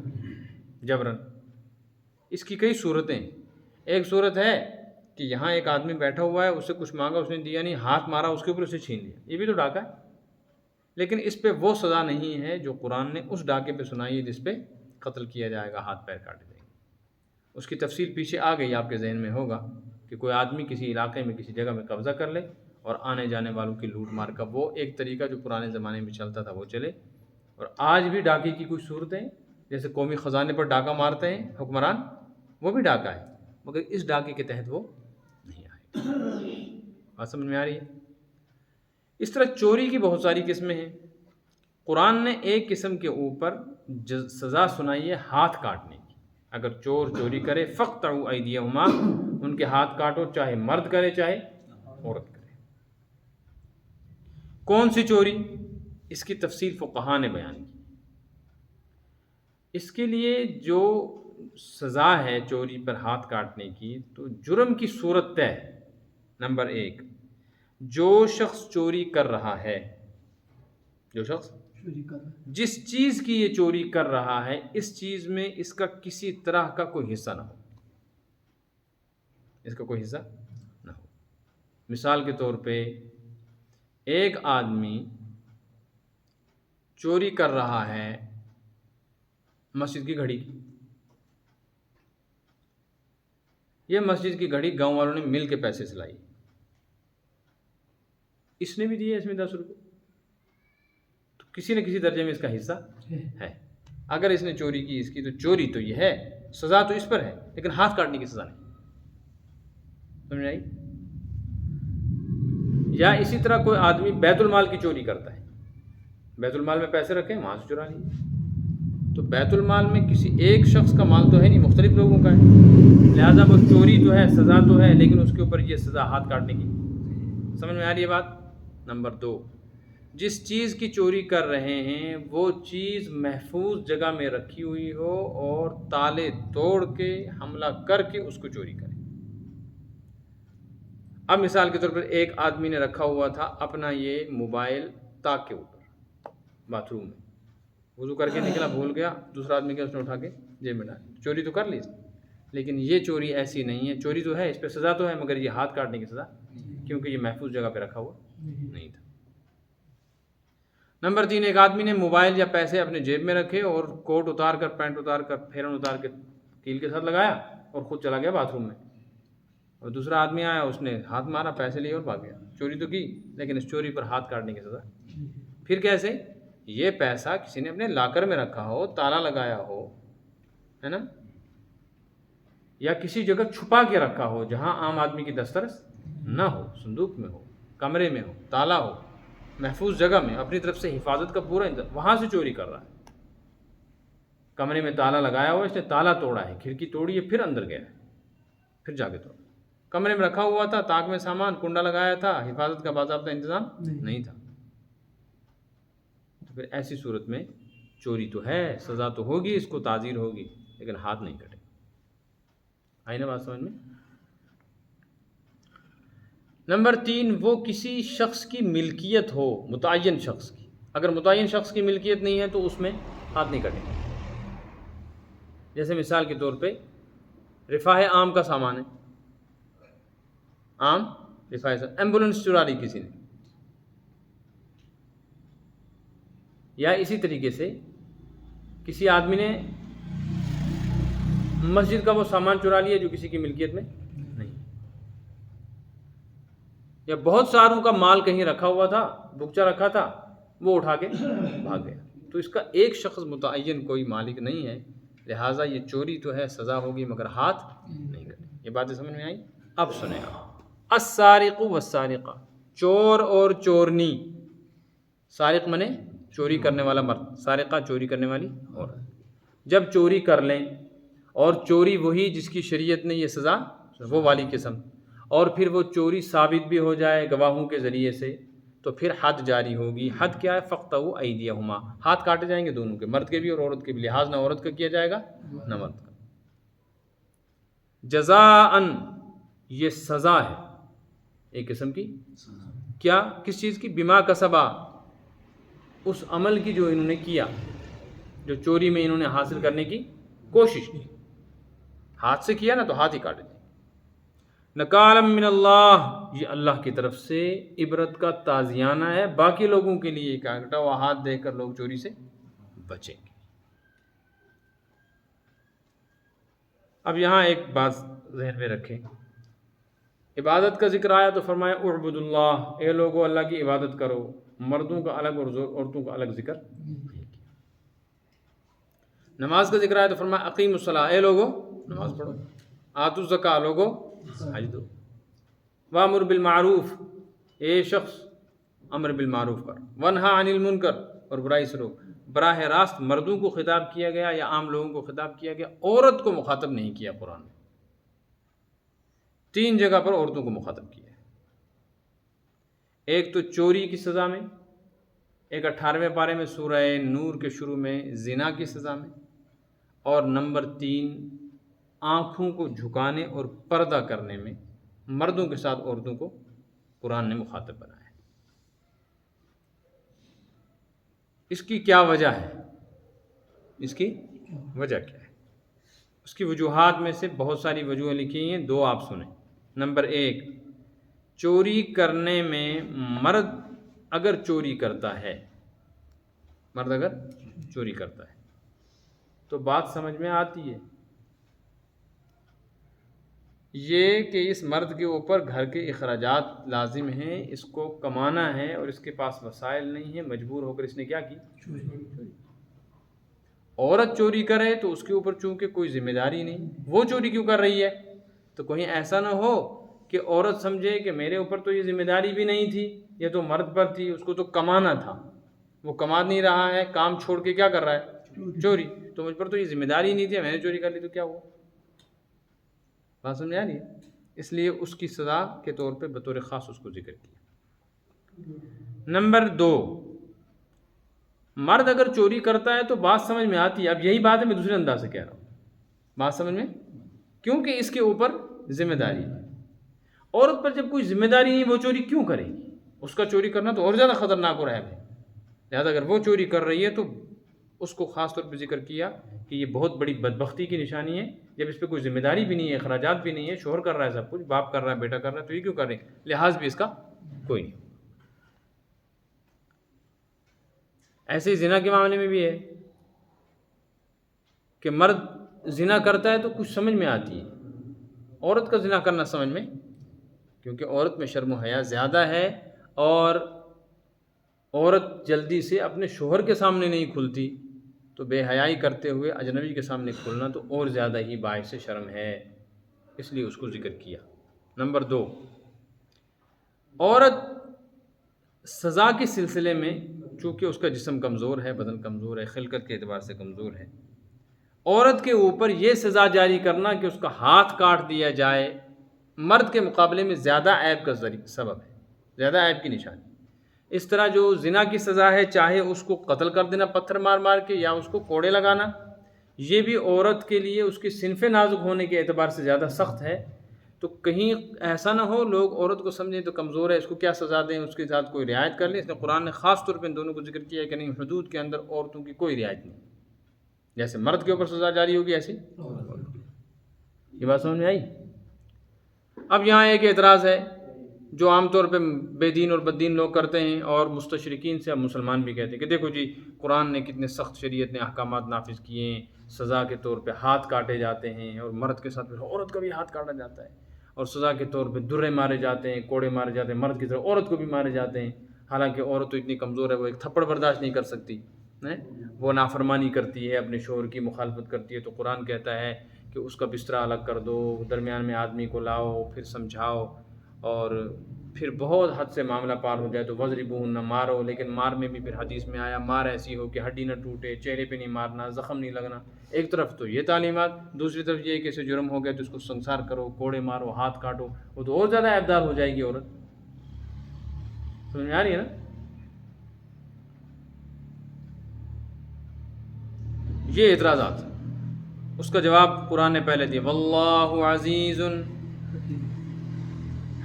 جبراً۔ اس کی کئی صورتیں ہیں۔ ایک صورت ہے کہ یہاں ایک آدمی بیٹھا ہوا ہے، اس سے کچھ مانگا، اس نے دیا نہیں، ہاتھ مارا اس کے اوپر، اسے چھین لیا، یہ بھی تو ڈاکہ ہے۔ لیکن اس پہ وہ سزا نہیں ہے جو قرآن نے اس ڈاکے پہ سنائی ہے جس پہ قتل کیا جائے گا، ہاتھ پیر کاٹے جائیں گے۔ اس کی تفصیل پیچھے آ گئی، آپ کے ذہن میں ہوگا کہ کوئی آدمی کسی علاقے میں کسی جگہ میں قبضہ کر لے اور آنے جانے والوں کی لوٹ مار کا وہ ایک طریقہ جو پرانے زمانے میں چلتا تھا وہ چلے۔ اور آج بھی ڈاکے کی کچھ صورتیں، جیسے قومی خزانے پر ڈاکہ مارتے ہیں حکمران، وہ بھی ڈاکہ ہے، مگر اس ڈاکے کے تحت وہ نہیں آئے۔ بات سمجھ میں آ رہی ہے؟ اس طرح چوری کی بہت ساری قسمیں ہیں۔ قرآن نے ایک قسم کے اوپر سزا سنائی ہے ہاتھ کاٹنے کی۔ اگر چور چوری کرے فَاقْطَعُوا أَيْدِيَهُمَا، ان کے ہاتھ کاٹو، چاہے مرد کرے چاہے عورت کرے۔ کون سی چوری؟ اس کی تفصیل فقہاء نے بیان کی۔ اس کے لیے جو سزا ہے چوری پر ہاتھ کاٹنے کی، تو جرم کی صورت طے۔ نمبر 1، جو شخص چوری کر رہا ہے، جو شخص جس چیز کی یہ چوری کر رہا ہے، اس چیز میں اس کا کسی طرح کا کوئی حصہ نہ ہو، اس کا کوئی حصہ نہ ہو۔ مثال کے طور پہ ایک آدمی چوری کر رہا ہے مسجد کی گھڑی کی۔ یہ مسجد کی گھڑی گاؤں والوں نے مل کے پیسے سے لائی، اس نے بھی دیے اس میں 10 روپے، تو کسی نہ کسی درجے میں اس کا حصہ ہے۔ اگر اس نے چوری کی، اس کی تو چوری تو یہ ہے، سزا تو اس پر ہے، لیکن ہاتھ کاٹنے کی سزا نہیں۔ سمجھ آئی؟ یا اسی طرح کوئی آدمی بیت المال کی چوری کرتا ہے، بیت المال میں پیسے رکھے وہاں سے چرا لیے، تو بیت المال میں کسی ایک شخص کا مال تو ہے نہیں، مختلف لوگوں کا ہے، لہذا وہ چوری تو ہے، سزا تو ہے، لیکن اس کے اوپر یہ سزا ہاتھ کاٹنے کی۔ سمجھ میں آ رہی ہے بات؟ نمبر 2، جس چیز کی چوری کر رہے ہیں وہ چیز محفوظ جگہ میں رکھی ہوئی ہو اور تالے توڑ کے حملہ کر کے اس کو چوری کرے۔ اب مثال کے طور پر ایک آدمی نے رکھا ہوا تھا اپنا یہ موبائل طاق کے اوپر باتھ روم میں، وضو کر کے نکلا، بھول گیا، دوسرا آدمی کیا، اس نے اٹھا کے جیب میں ڈالی، چوری تو کر لی، لیکن یہ چوری ایسی نہیں ہے، چوری تو ہے، اس پہ سزا تو ہے، مگر یہ ہاتھ کاٹنے کی سزا، کیونکہ یہ محفوظ جگہ پہ رکھا ہوا نہیں تھا۔ نمبر 3، ایک آدمی نے موبائل یا پیسے اپنے جیب میں رکھے اور کوٹ اتار کر، پینٹ اتار کر، پھیرن اتار کے کیل کے ساتھ لگایا اور خود چلا گیا باتھ روم میں، اور دوسرا آدمی آیا، اس نے ہاتھ مارا، پیسے لیے اور بھاگ گیا۔ چوری تو کی، لیکن اس چوری پر ہاتھ کاٹنے کی سزا۔ پھر کیسے؟ یہ پیسہ کسی نے اپنے لاکر میں رکھا ہو، تالا لگایا ہو، ہے نا، یا کسی جگہ چھپا کے رکھا ہو جہاں عام آدمی کی دسترس نہ ہو، صندوق میں ہو، کمرے میں ہو، تالا ہو، محفوظ جگہ میں، اپنی طرف سے حفاظت کا پورا انتظام، وہاں سے چوری کر رہا ہے۔ کمرے میں تالا لگایا ہوا، اس نے تالا توڑا ہے، کھڑکی توڑی ہے، پھر اندر گیا ہے، پھر جا کے توڑا۔ کمرے میں رکھا ہوا تھا، طاق میں سامان، کنڈا لگایا تھا، حفاظت کا باضابطہ انتظام نہیں تھا، تو پھر ایسی صورت میں چوری تو ہے، سزا تو ہوگی، اس کو تعزیر ہوگی، لیکن ہاتھ نہیں کٹے۔ آئی نا بات سمجھ میں؟ نمبر 3، وہ کسی شخص کی ملکیت ہو، متعین شخص کی۔ اگر متعین شخص کی ملکیت نہیں ہے تو اس میں ہاتھ نہیں کٹے۔ جیسے مثال کے طور پہ رفاہ عام کا سامان ہے، عام رفاہ، ایمبولینس چرا لی کسی نے، یا اسی طریقے سے کسی آدمی نے مسجد کا وہ سامان چرا لیا جو کسی کی ملکیت میں نہیں، یا بہت ساروں کا مال کہیں رکھا ہوا تھا، بکچا رکھا تھا، وہ اٹھا کے بھاگ گیا، تو اس کا ایک شخص متعین کوئی مالک نہیں ہے، لہٰذا یہ چوری تو ہے، سزا ہوگی، مگر ہاتھ نہیں کٹے۔ یہ باتیں سمجھ میں آئی؟ اب سنیں آپ، السارق والسارقہ، چور اور چورنی، سارق منے چوری کرنے والا مرد، سارقہ چوری کرنے والی عورت۔ جب چوری کر لیں، اور چوری وہی جس کی شریعت نے یہ سزا وہ والی قسم، اور پھر وہ چوری ثابت بھی ہو جائے گواہوں کے ذریعے سے، تو پھر حد جاری ہوگی۔ حد کیا ہے؟ فقطعوا ایدیہما، ہاتھ کاٹے جائیں گے دونوں کے، مرد کے بھی اور عورت کے بھی، لحاظ نہ عورت کا کیا جائے گا نہ مرد کا۔ جزاءً، یہ سزا ہے ایک قسم کی، کیا؟ کس چیز کی؟ بما کسبا، اس عمل کی جو انہوں نے کیا، جو چوری میں انہوں نے حاصل کرنے کی کوشش کی، ہاتھ سے کیا نا تو ہاتھ ہی کاٹے جائیں۔ نکالا من اللہ، یہ اللہ کی طرف سے عبرت کا تازیانہ ہے باقی لوگوں کے لیے، کاٹا ہوا ہاتھ دیکھ کر لوگ چوری سے بچیں گے۔ اب یہاں ایک بات ذہن میں رکھیں، عبادت کا ذکر آیا تو فرمایا اعبد اللہ، اے لوگو اللہ کی عبادت کرو، مردوں کا الگ اور عورتوں کا الگ ذکر۔ نماز کا ذکر آیا تو فرمایا اقیم الصلاۃ، اے لوگو نماز پڑھو، آتوا الزکاۃ، لوگو حج دو، وامر بالمعروف، اے شخص امر بالمعروف کر، ونہا عن المنکر، اور برائی سے روک۔ براہ راست مردوں کو خطاب کیا گیا یا عام لوگوں کو خطاب کیا گیا، عورت کو مخاطب نہیں کیا قرآن میں۔ 3 جگہ پر عورتوں کو مخاطب کیا ہے، ایک تو چوری کی سزا میں، ایک 18ویں پارے میں سورہ نور کے شروع میں زنا کی سزا میں، اور نمبر 3 آنکھوں کو جھکانے اور پردہ کرنے میں مردوں کے ساتھ عورتوں کو قرآن نے مخاطب بنایا ہے۔ اس کی کیا وجہ ہے؟ اس کی وجہ کیا ہے؟ اس کی وجوہات میں سے بہت ساری وجوہیں لکھی ہیں، 2 آپ سنیں۔ نمبر 1، چوری کرنے میں مرد اگر چوری کرتا ہے، مرد اگر چوری کرتا ہے تو بات سمجھ میں آتی ہے یہ کہ اس مرد کے اوپر گھر کے اخراجات لازم ہیں، اس کو کمانا ہے اور اس کے پاس وسائل نہیں ہیں، مجبور ہو کر اس نے کیا کی؟ چوری۔ عورت چوری کرے تو اس کے اوپر چونکہ کوئی ذمہ داری نہیں، وہ چوری کیوں کر رہی ہے؟ تو کہیں ایسا نہ ہو کہ عورت سمجھے کہ میرے اوپر تو یہ ذمہ داری بھی نہیں تھی، یہ تو مرد پر تھی، اس کو تو کمانا تھا، وہ کما نہیں رہا ہے، کام چھوڑ کے کیا کر رہا ہے؟ چوری، تو مجھ پر تو یہ ذمہ داری نہیں تھی، میں نے چوری کر لی تو کیا ہوا؟ بات سمجھ آ رہی ہے؟ اس لیے اس کی سزا کے طور پہ بطور خاص اس کو ذکر کیا۔ نمبر 2، مرد اگر چوری کرتا ہے تو بات سمجھ میں آتی ہے، اب یہی بات ہے میں دوسرے انداز سے کہہ رہا ہوں، بات سمجھ میں، کیونکہ اس کے اوپر ذمہ داری ہے۔ عورت پر جب کوئی ذمہ داری نہیں، وہ چوری کیوں کرے گی؟ اس کا چوری کرنا تو اور زیادہ خطرناک ہو رہا ہے، لہٰذا اگر وہ چوری کر رہی ہے تو اس کو خاص طور پہ ذکر کیا کہ یہ بہت بڑی بدبختی کی نشانی ہے، جب اس پہ کوئی ذمہ داری بھی نہیں ہے، اخراجات بھی نہیں ہے، شوہر کر رہا ہے سب کچھ، باپ کر رہا ہے، بیٹا کر رہا ہے، تو یہ کیوں کر رہے ہیں؟ لحاظ بھی اس کا کوئی نہیں۔ ایسے ہی زنا کے معاملے میں بھی ہے کہ مرد زنا کرتا ہے تو کچھ سمجھ میں آتی ہے، عورت کا زنا کرنا سمجھ میں، کیونکہ عورت میں شرم و حیا زیادہ ہے، اور عورت جلدی سے اپنے شوہر کے سامنے نہیں کھلتی، تو بے حیائی کرتے ہوئے اجنبی کے سامنے کھلنا تو اور زیادہ ہی باعث شرم ہے، اس لیے اس کو ذکر کیا۔ نمبر 2، عورت سزا کے سلسلے میں چونکہ اس کا جسم کمزور ہے، بدن کمزور ہے، خلقت کے اعتبار سے کمزور ہے، عورت کے اوپر یہ سزا جاری کرنا کہ اس کا ہاتھ کاٹ دیا جائے، مرد کے مقابلے میں زیادہ عیب کا سبب ہے، زیادہ عیب کی نشانی۔ اس طرح جو زنا کی سزا ہے، چاہے اس کو قتل کر دینا پتھر مار مار کے یا اس کو کوڑے لگانا، یہ بھی عورت کے لیے اس کی صنف نازک ہونے کے اعتبار سے زیادہ سخت ہے، تو کہیں ایسا نہ ہو لوگ عورت کو سمجھیں تو کمزور ہے، اس کو کیا سزا دیں، اس کے ساتھ کوئی رعایت کر لیں۔ اس نے قرآن نے خاص طور پہ ان دونوں کو ذکر کیا ہے کہ نہیں، حدود کے اندر عورتوں کی کوئی رعایت نہیں، جیسے مرد کے اوپر سزا جاری ہوگی ایسی یہ بات سمجھ میں آئی؟ اب یہاں ایک اعتراض ہے جو عام طور پہ بے دین اور بددین لوگ کرتے ہیں، اور مستشرقین سے اب مسلمان بھی کہتے ہیں کہ دیکھو جی قرآن نے کتنے سخت شریعت نے احکامات نافذ کیے ہیں، سزا کے طور پہ ہاتھ کاٹے جاتے ہیں، اور مرد کے ساتھ عورت کا بھی ہاتھ کاٹا جاتا ہے، اور سزا کے طور پہ درے مارے جاتے ہیں، کوڑے مارے جاتے ہیں، مرد کی طرح عورت کو بھی مارے جاتے ہیں، حالانکہ عورت تو اتنی کمزور ہے وہ ایک تھپڑ برداشت نہیں کر سکتی، وہ نافرمانی کرتی ہے، اپنے شوہر کی مخالفت کرتی ہے، تو قرآن کہتا ہے کہ اس کا بستر الگ کر دو، درمیان میں آدمی کو لاؤ، پھر سمجھاؤ، اور پھر بہت حد سے معاملہ پار ہو جائے تو وضربوہن، نہ مارو، لیکن مار میں بھی پھر حدیث میں آیا مار ایسی ہو کہ ہڈی نہ ٹوٹے، چہرے پہ نہیں مارنا، زخم نہیں لگنا۔ ایک طرف تو یہ تعلیمات، دوسری طرف یہ کہ اسے جرم ہو گیا تو اس کو سنسار کرو، کوڑے مارو، ہاتھ کاٹو، وہ تو اور زیادہ عیبدار ہو جائے گی عورت۔ سمجھ میں آ رہی ہے نا؟ یہ اعتراضات، اس کا جواب قرآن نے پہلے دیا، واللہ عزیز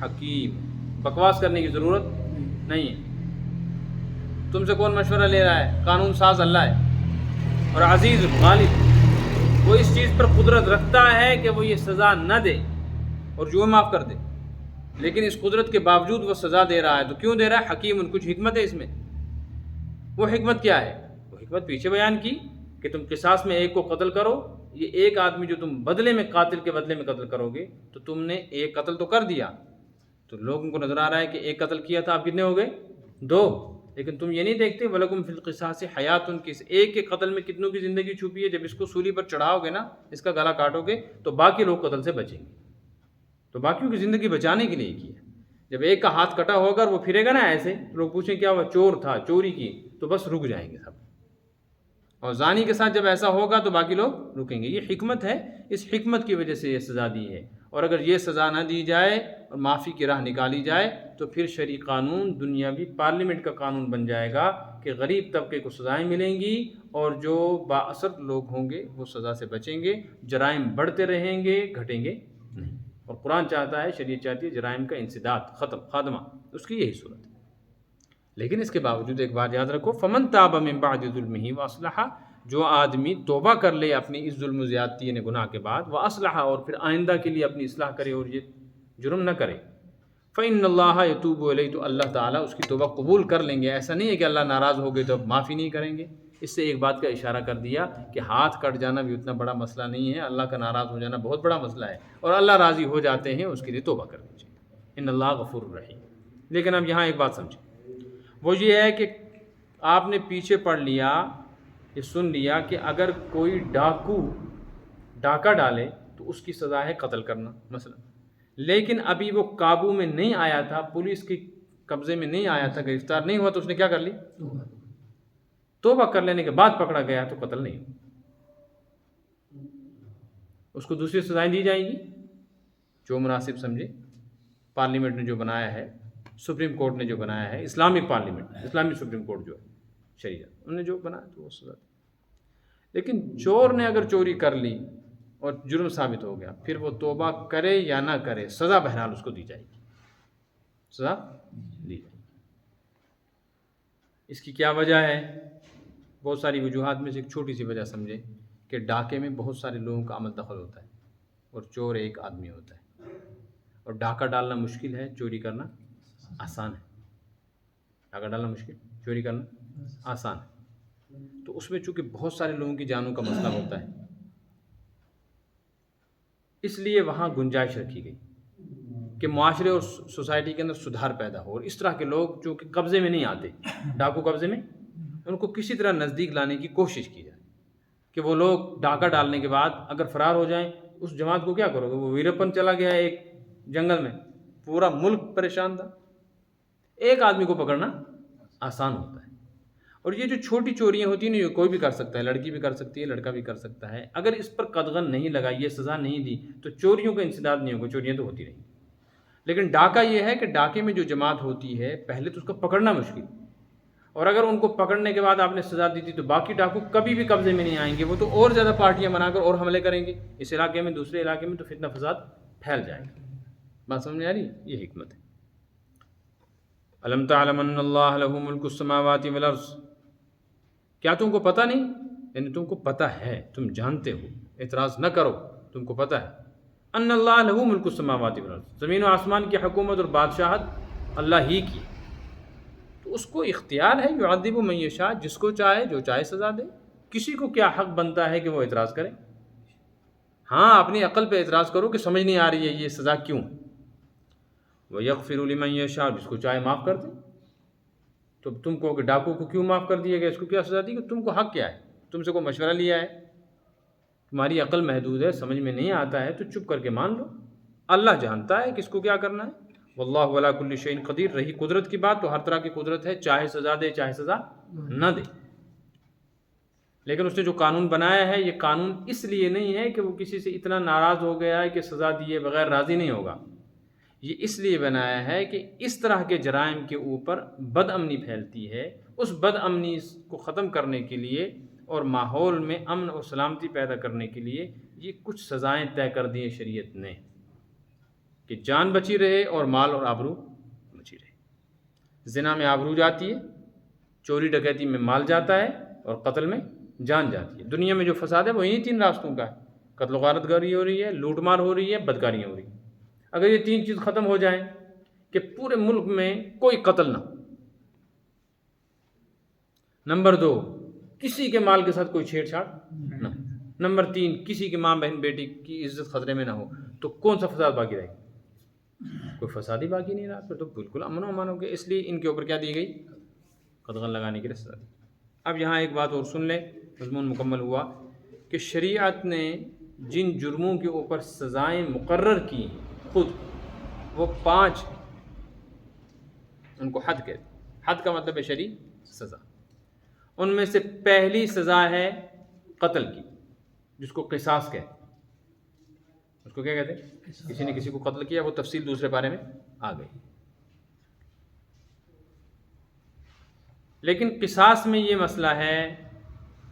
حکیم۔ بکواس کرنے کی ضرورت نہیں ہے۔ تم سے کون مشورہ لے رہا ہے؟ قانون ساز اللہ ہے، اور عزیز غالب، وہ اس چیز پر قدرت رکھتا ہے کہ وہ یہ سزا نہ دے اور جو معاف کر دے، لیکن اس قدرت کے باوجود وہ سزا دے رہا ہے تو کیوں دے رہا ہے؟ حکیم، کچھ حکمت ہے اس میں۔ وہ حکمت کیا ہے؟ وہ حکمت پیچھے بیان کی کہ تم قصاص میں ایک کو قتل کرو، یہ ایک آدمی جو تم بدلے میں قاتل کے بدلے میں قتل کرو گے تو تم نے ایک قتل تو کر دیا، تو لوگوں کو نظر آ رہا ہے کہ ایک قتل کیا تھا، آپ کتنے ہو گئے؟ 2۔ لیکن تم یہ نہیں دیکھتے وَلَكُمْ فِي الْقِصَاصِ حَيَاتٌ، کہ اس ایک کے قتل میں کتنوں کی زندگی چھپی ہے۔ جب اس کو سولی پر چڑھاؤ گے نا، اس کا گلا کاٹو گے تو باقی لوگ قتل سے بچیں گے، تو باقیوں کی زندگی بچانے کے لیے کیا۔ جب ایک کا ہاتھ کٹا ہوگا اور وہ پھرے گا نا ایسے، لوگ پوچھیں کیا ہوا؟ چور تھا، چوری کی، تو بس رک جائیں گے سب۔ اور زانی کے ساتھ جب ایسا ہوگا تو باقی لوگ رکیں گے۔ یہ حکمت ہے، اس حکمت کی وجہ سے یہ سزا دی ہے۔ اور اگر یہ سزا نہ دی جائے اور معافی کی راہ نکالی جائے تو پھر شرعی قانون دنیاوی پارلیمنٹ کا قانون بن جائے گا کہ غریب طبقے کو سزائیں ملیں گی اور جو بااثر لوگ ہوں گے وہ سزا سے بچیں گے، جرائم بڑھتے رہیں گے، گھٹیں گے نہیں۔ اور قرآن چاہتا ہے، شریعت چاہتی ہے جرائم کا انسداد، ختم، خاتمہ، اس کی یہی صورت ہے۔ لیکن اس کے باوجود ایک بات یاد رکھو، فمن تاب من بعد ظلمہ واصلح، جو آدمی توبہ کر لے اپنی اس ظلم و زیادتی یعنی گناہ کے بعد، واصلح، اور پھر آئندہ کے لیے اپنی اصلاح کرے اور یہ جرم نہ کرے، فإن اللہ یتوب الیہ، تو اللہ تعالیٰ اس کی توبہ قبول کر لیں گے۔ ایسا نہیں ہے کہ اللہ ناراض ہو گئے تو اب معافی نہیں کریں گے۔ اس سے ایک بات کا اشارہ کر دیا کہ ہاتھ کٹ جانا بھی اتنا بڑا مسئلہ نہیں ہے، اللہ کا ناراض ہو جانا بہت بڑا مسئلہ ہے، اور اللہ راضی ہو جاتے ہیں اس کے لیے توبہ کر لیجیے، ان اللہ غفور الرحیم۔ لیکن اب یہاں ایک بات سمجھیں، وہ یہ ہے کہ آپ نے پیچھے پڑھ لیا، یہ سن لیا کہ اگر کوئی ڈاکہ ڈالے تو اس کی سزا ہے قتل کرنا مثلا، لیکن ابھی وہ قابو میں نہیں آیا تھا، پولیس کے قبضے میں نہیں آیا تھا، گرفتار نہیں ہوا، تو اس نے کیا کر لی؟ توبہ کر لینے کے بعد پکڑا گیا تو قتل نہیں ہوا، اس کو دوسری سزائیں دی جائیں گی جو مناسب سمجھے۔ پارلیمنٹ نے جو بنایا ہے، سپریم کورٹ نے جو بنایا ہے، اسلامک پارلیمنٹ، اسلامی سپریم کورٹ جو ہے شریعت، انہوں نے جو بنایا تو وہ سزا دی۔ لیکن چور نے اگر چوری کر لی اور جرم ثابت ہو گیا، پھر وہ توبہ کرے یا نہ کرے، سزا بہرحال اس کو دی جائے گی، سزا دی جائے گی۔ اس کی کیا وجہ ہے؟ بہت ساری وجوہات میں سے ایک چھوٹی سی وجہ سمجھے کہ ڈاکے میں بہت سارے لوگوں کا عمل دخل ہوتا ہے اور چور ایک آدمی ہوتا ہے، اور ڈاکہ ڈالنا مشکل ہے، چوری کرنا آسان ہے۔ ڈاکہ ڈالنا مشکل، چوری کرنا آسان ہے۔ تو اس میں چونکہ بہت سارے لوگوں کی جانوں کا مسئلہ ہوتا ہے، اس لیے وہاں گنجائش رکھی گئی کہ معاشرے اور سوسائٹی کے اندر سدھار پیدا ہو، اور اس طرح کے لوگ جو کہ قبضے میں نہیں آتے، ڈاکو قبضے میں، ان کو کسی طرح نزدیک لانے کی کوشش کی جائے کہ وہ لوگ ڈاکہ ڈالنے کے بعد اگر فرار ہو جائیں، اس جماعت کو کیا کرو گے؟ وہ ویرپن چلا گیا ہے ایک جنگل میں، پورا ملک پریشان تھا، ایک آدمی کو پکڑنا آسان ہوتا ہے۔ اور یہ جو چھوٹی چوریاں ہوتی ہیں نا، یہ کوئی بھی کر سکتا ہے، لڑکی بھی کر سکتی ہے، لڑکا بھی کر سکتا ہے، اگر اس پر قدغن نہیں لگائی، یہ سزا نہیں دی تو چوریوں کا انسداد نہیں ہوگا، چوریاں تو ہوتی رہیں۔ لیکن ڈاکہ یہ ہے کہ ڈاکے میں جو جماعت ہوتی ہے، پہلے تو اس کو پکڑنا مشکل، اور اگر ان کو پکڑنے کے بعد آپ نے سزا دی تھی تو باقی ڈاکو کبھی بھی قبضے میں نہیں آئیں گے، وہ تو اور زیادہ پارٹیاں بنا کر اور حملے کریں گے اس علاقے میں، دوسرے علاقے میں، تو فتنہ فساد پھیل جائے گا۔ بات سمجھ میں آ رہی ہے؟ یہ حکمت ہے۔ الم تعلم ان اللہ لہ ملک السماوات والارض، کیا تم کو پتہ نہیں؟ یعنی تم کو پتہ ہے، تم جانتے ہو، اعتراض نہ کرو، تم کو پتہ ہے۔ ان اللہ لہ ملک السماوات والارض، زمین و آسمان کی حکومت اور بادشاہت اللہ ہی کی، تو اس کو اختیار ہے، یعذب من یشاء، جس کو چاہے جو چاہے سزا دے۔ کسی کو کیا حق بنتا ہے کہ وہ اعتراض کرے؟ ہاں اپنی عقل پہ اعتراض کرو کہ سمجھ نہیں آ رہی ہے یہ سزا کیوں ہے۔ وَيَغْفِرُ لِمَن يَشَاءُ، جس کو چاہے معاف کر دے۔ تو تم کو کہ ڈاکو کو کیوں معاف کر دیا گیا، اس کو کیا سزا دی؟ کہ تم کو حق کیا ہے، تم سے کوئی مشورہ لیا ہے، تمہاری عقل محدود ہے، سمجھ میں نہیں آتا ہے تو چپ کر کے مان لو، اللہ جانتا ہے کس کو کیا کرنا ہے، واللہ ولا کل شیء قدیر. رہی قدرت کی بات تو ہر طرح کی قدرت ہے، چاہے سزا دے چاہے سزا نہ دے. لیکن اس نے جو قانون بنایا ہے، یہ قانون اس لیے نہیں ہے کہ وہ کسی سے اتنا ناراض ہو گیا ہے کہ سزا دیے بغیر راضی نہیں ہوگا. یہ اس لیے بنایا ہے کہ اس طرح کے جرائم کے اوپر بد امنی پھیلتی ہے، اس بد امنی کو ختم کرنے کے لیے اور ماحول میں امن اور سلامتی پیدا کرنے کے لیے یہ کچھ سزائیں طے کر دی ہیں شریعت نے، کہ جان بچی رہے اور مال اور آبرو بچی رہے. زنا میں آبرو جاتی ہے، چوری ڈکیتی میں مال جاتا ہے، اور قتل میں جان جاتی ہے. دنیا میں جو فساد ہے وہ انہی 3 راستوں کا ہے. قتل و غارت گری ہو رہی ہے، لوٹ مار ہو رہی ہے، بدکاریاں ہو رہی ہیں. اگر یہ 3 چیز ختم ہو جائیں کہ پورے ملک میں کوئی قتل نہ ہو. نمبر 2، کسی کے مال کے ساتھ کوئی چھیڑ چھاڑ نہ ہو. نمبر 3، کسی کی ماں بہن بیٹی کی عزت خطرے میں نہ ہو. تو کون سا فساد باقی رہے گا؟ کوئی فساد ہی باقی نہیں رہا. پھر تو بالکل امن و امان ہو گیا. اس لیے ان کے اوپر کیا دی گئی؟ قدغن لگانے کے لیے سزا دی. اب یہاں ایک بات اور سن لیں، مضمون مکمل ہوا کہ شریعت نے جن جرموں کے اوپر سزائیں مقرر کی ہیں خود وہ 5، ان کو حد کہتے ہیں. حد کا مطلب ہے شرعی سزا. ان میں سے پہلی سزا ہے قتل کی، جس کو قصاص کہتے ہیں. اس کو کیا کہتے ہیں؟ کسی نے کسی کو قتل کیا، وہ تفصیل دوسرے بارے میں آ گئی. لیکن قصاص میں یہ مسئلہ ہے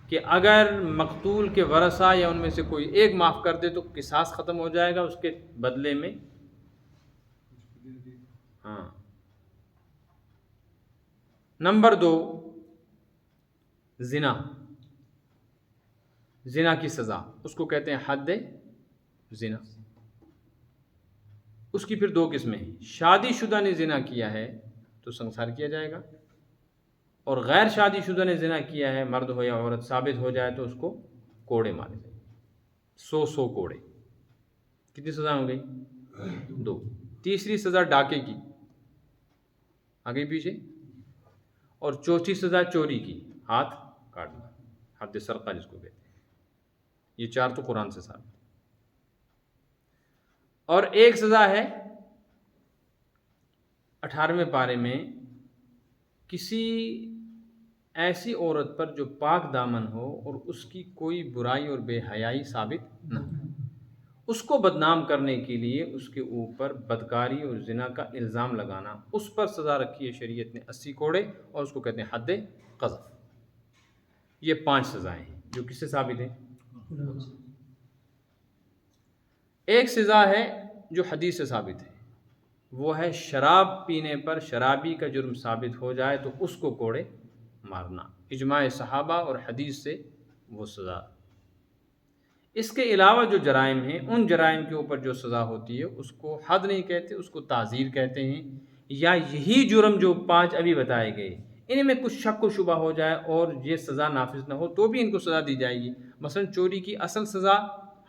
کہ اگر مقتول کے ورثہ یا ان میں سے کوئی ایک معاف کر دے تو قصاص ختم ہو جائے گا اس کے بدلے میں. ہاں. نمبر 2، زنا کی سزا، اس کو کہتے ہیں حد زنا. اس کی پھر 2 قسمیں ہیں. شادی شدہ نے زنا کیا ہے تو سنسار کیا جائے گا، اور غیر شادی شدہ نے زنا کیا ہے، مرد ہو یا عورت، ثابت ہو جائے تو اس کو کوڑے مارے جائیں. 100 کوڑے. کتنی سزا ہو گئی؟ 2. تیسری سزا ڈاکے کی، آگے پیچھے. اور چوتھی سزا چوری کی، ہاتھ کاٹنا، حد سرقہ جس کو کہتے ہیں. یہ 4 تو قرآن سے ثابت. اور ایک سزا ہے 18ویں پارے میں، کسی ایسی عورت پر جو پاک دامن ہو اور اس کی کوئی برائی اور بے حیائی ثابت نہ ہو، اس کو بدنام کرنے کے لیے اس کے اوپر بدکاری اور زنا کا الزام لگانا. اس پر سزا رکھی ہے شریعت نے 80 کوڑے، اور اس کو کہتے ہیں حد قذف. یہ 5 سزائیں ہیں جو کس سے ثابت ہیں؟ ایک سزا ہے جو حدیث سے ثابت ہے، وہ ہے شراب پینے پر شرابی کا جرم ثابت ہو جائے تو اس کو کوڑے مارنا. اجماع صحابہ اور حدیث سے وہ سزا. اس کے علاوہ جو جرائم ہیں، ان جرائم کے اوپر جو سزا ہوتی ہے اس کو حد نہیں کہتے، اس کو تعزیر کہتے ہیں. یا یہی جرم جو 5 ابھی بتائے گئے، ان میں کچھ شک و شبہ ہو جائے اور یہ سزا نافذ نہ ہو تو بھی ان کو سزا دی جائے گی. مثلا چوری کی اصل سزا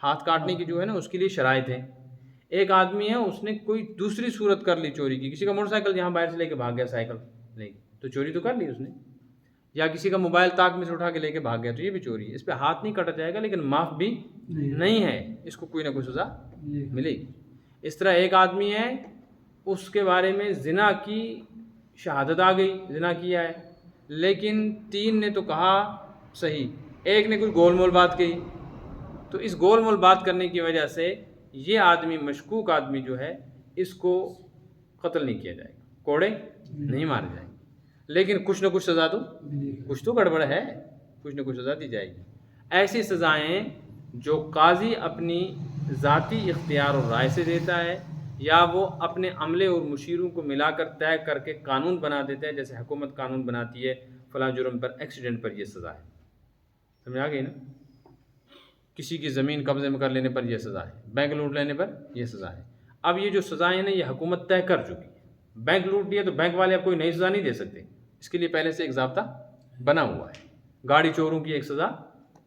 ہاتھ کاٹنے کی جو ہے نا، اس کے لیے شرائط ہیں. ایک آدمی ہے، اس نے کوئی دوسری صورت کر لی چوری کی، کسی کا موٹر سائیکل یہاں باہر سے لے کے بھاگ گیا، سائیکل لے کے، تو چوری تو کر لی اس نے. یا کسی کا موبائل طاق میں سے اٹھا کے لے کے بھاگ گیا، تو یہ بھی چوری ہے. اس پہ ہاتھ نہیں کاٹا جائے گا لیکن معاف بھی نہیں ہے، اس کو کوئی نہ کوئی سزا ملے گی. اس طرح ایک آدمی ہے، اس کے بارے میں زنا کی شہادت آ گئی، زنا کیا ہے، لیکن 3 نے تو کہا صحیح، ایک نے کوئی گول مول بات کہی، تو اس گول مول بات کرنے کی وجہ سے یہ آدمی، مشکوک آدمی جو ہے، اس کو قتل نہیں کیا جائے گا، کوڑے نہیں مارے جائیں گے، لیکن کچھ نہ کچھ سزا تو، کچھ تو گڑبڑ ہے، کچھ نہ کچھ سزا دی جائے گی. ایسی سزائیں جو قاضی اپنی ذاتی اختیار اور رائے سے دیتا ہے، یا وہ اپنے عملے اور مشیروں کو ملا کر طے کر کے قانون بنا دیتا ہے. جیسے حکومت قانون بناتی ہے فلاں جرم پر، ایکسیڈنٹ پر یہ سزا ہے. سمجھ آ گئی نا؟ کسی کی زمین قبضے میں کر لینے پر یہ سزا ہے، بینک لوٹ لینے پر یہ سزا ہے. اب یہ جو سزائیں ہیں یہ حکومت طے کر چکی ہے. بینک لوٹ لیا تو بینک والے اب کوئی نئی سزا نہیں دے سکتے، اس کے لیے پہلے سے ایک ضابطہ بنا ہوا ہے. گاڑی چوروں کی ایک سزا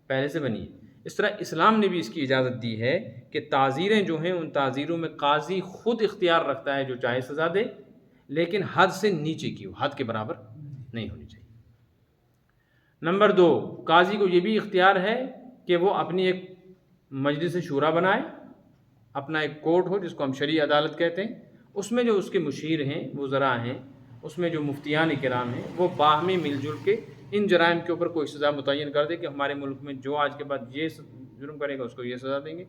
پہلے سے بنی ہے. اس طرح اسلام نے بھی اس کی اجازت دی ہے کہ تعزیریں جو ہیں، ان تعزیروں میں قاضی خود اختیار رکھتا ہے جو چاہے سزا دے، لیکن حد سے نیچے کی ہو، حد کے برابر نہیں ہونی چاہیے. نمبر 2، قاضی کو یہ بھی اختیار ہے کہ وہ اپنی ایک مجلس شورا بنائے، اپنا ایک کورٹ ہو جس کو ہم شرعی عدالت کہتے ہیں، اس میں جو اس کے مشیر ہیں، وزراء ہیں، اس میں جو مفتیان کرام ہیں، وہ باہمی مل جل کے ان جرائم کے اوپر کوئی سزا متعین کر دے کہ ہمارے ملک میں جو آج کے بعد یہ جرم کرے گا اس کو یہ سزا دیں گے،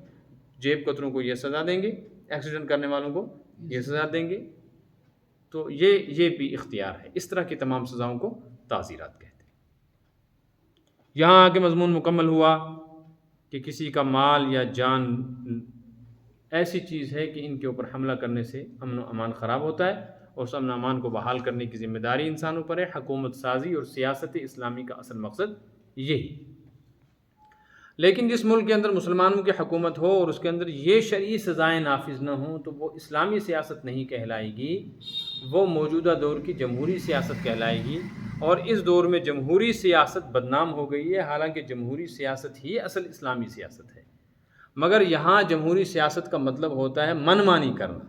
جیب کتروں کو یہ سزا دیں گے، ایکسیڈنٹ کرنے والوں کو یہ سزا دیں گے. تو یہ بھی اختیار ہے. اس طرح کی تمام سزاؤں کو تعزیرات کہتے ہیں. یہاں آ کے مضمون مکمل ہوا کہ کسی کا مال یا جان ایسی چیز ہے کہ ان کے اوپر حملہ کرنے سے امن و امان خراب ہوتا ہے، اور اس امن و امان کو بحال کرنے کی ذمہ داری انسانوں پر ہے. حکومت سازی اور سیاست اسلامی کا اصل مقصد یہی. لیکن جس ملک کے اندر مسلمانوں کی حکومت ہو اور اس کے اندر یہ شرعی سزائیں نافذ نہ ہوں تو وہ اسلامی سیاست نہیں کہلائے گی، وہ موجودہ دور کی جمہوری سیاست کہلائے گی. اور اس دور میں جمہوری سیاست بدنام ہو گئی ہے، حالانکہ جمہوری سیاست ہی اصل اسلامی سیاست ہے. مگر یہاں جمہوری سیاست کا مطلب ہوتا ہے من مانی کرنا،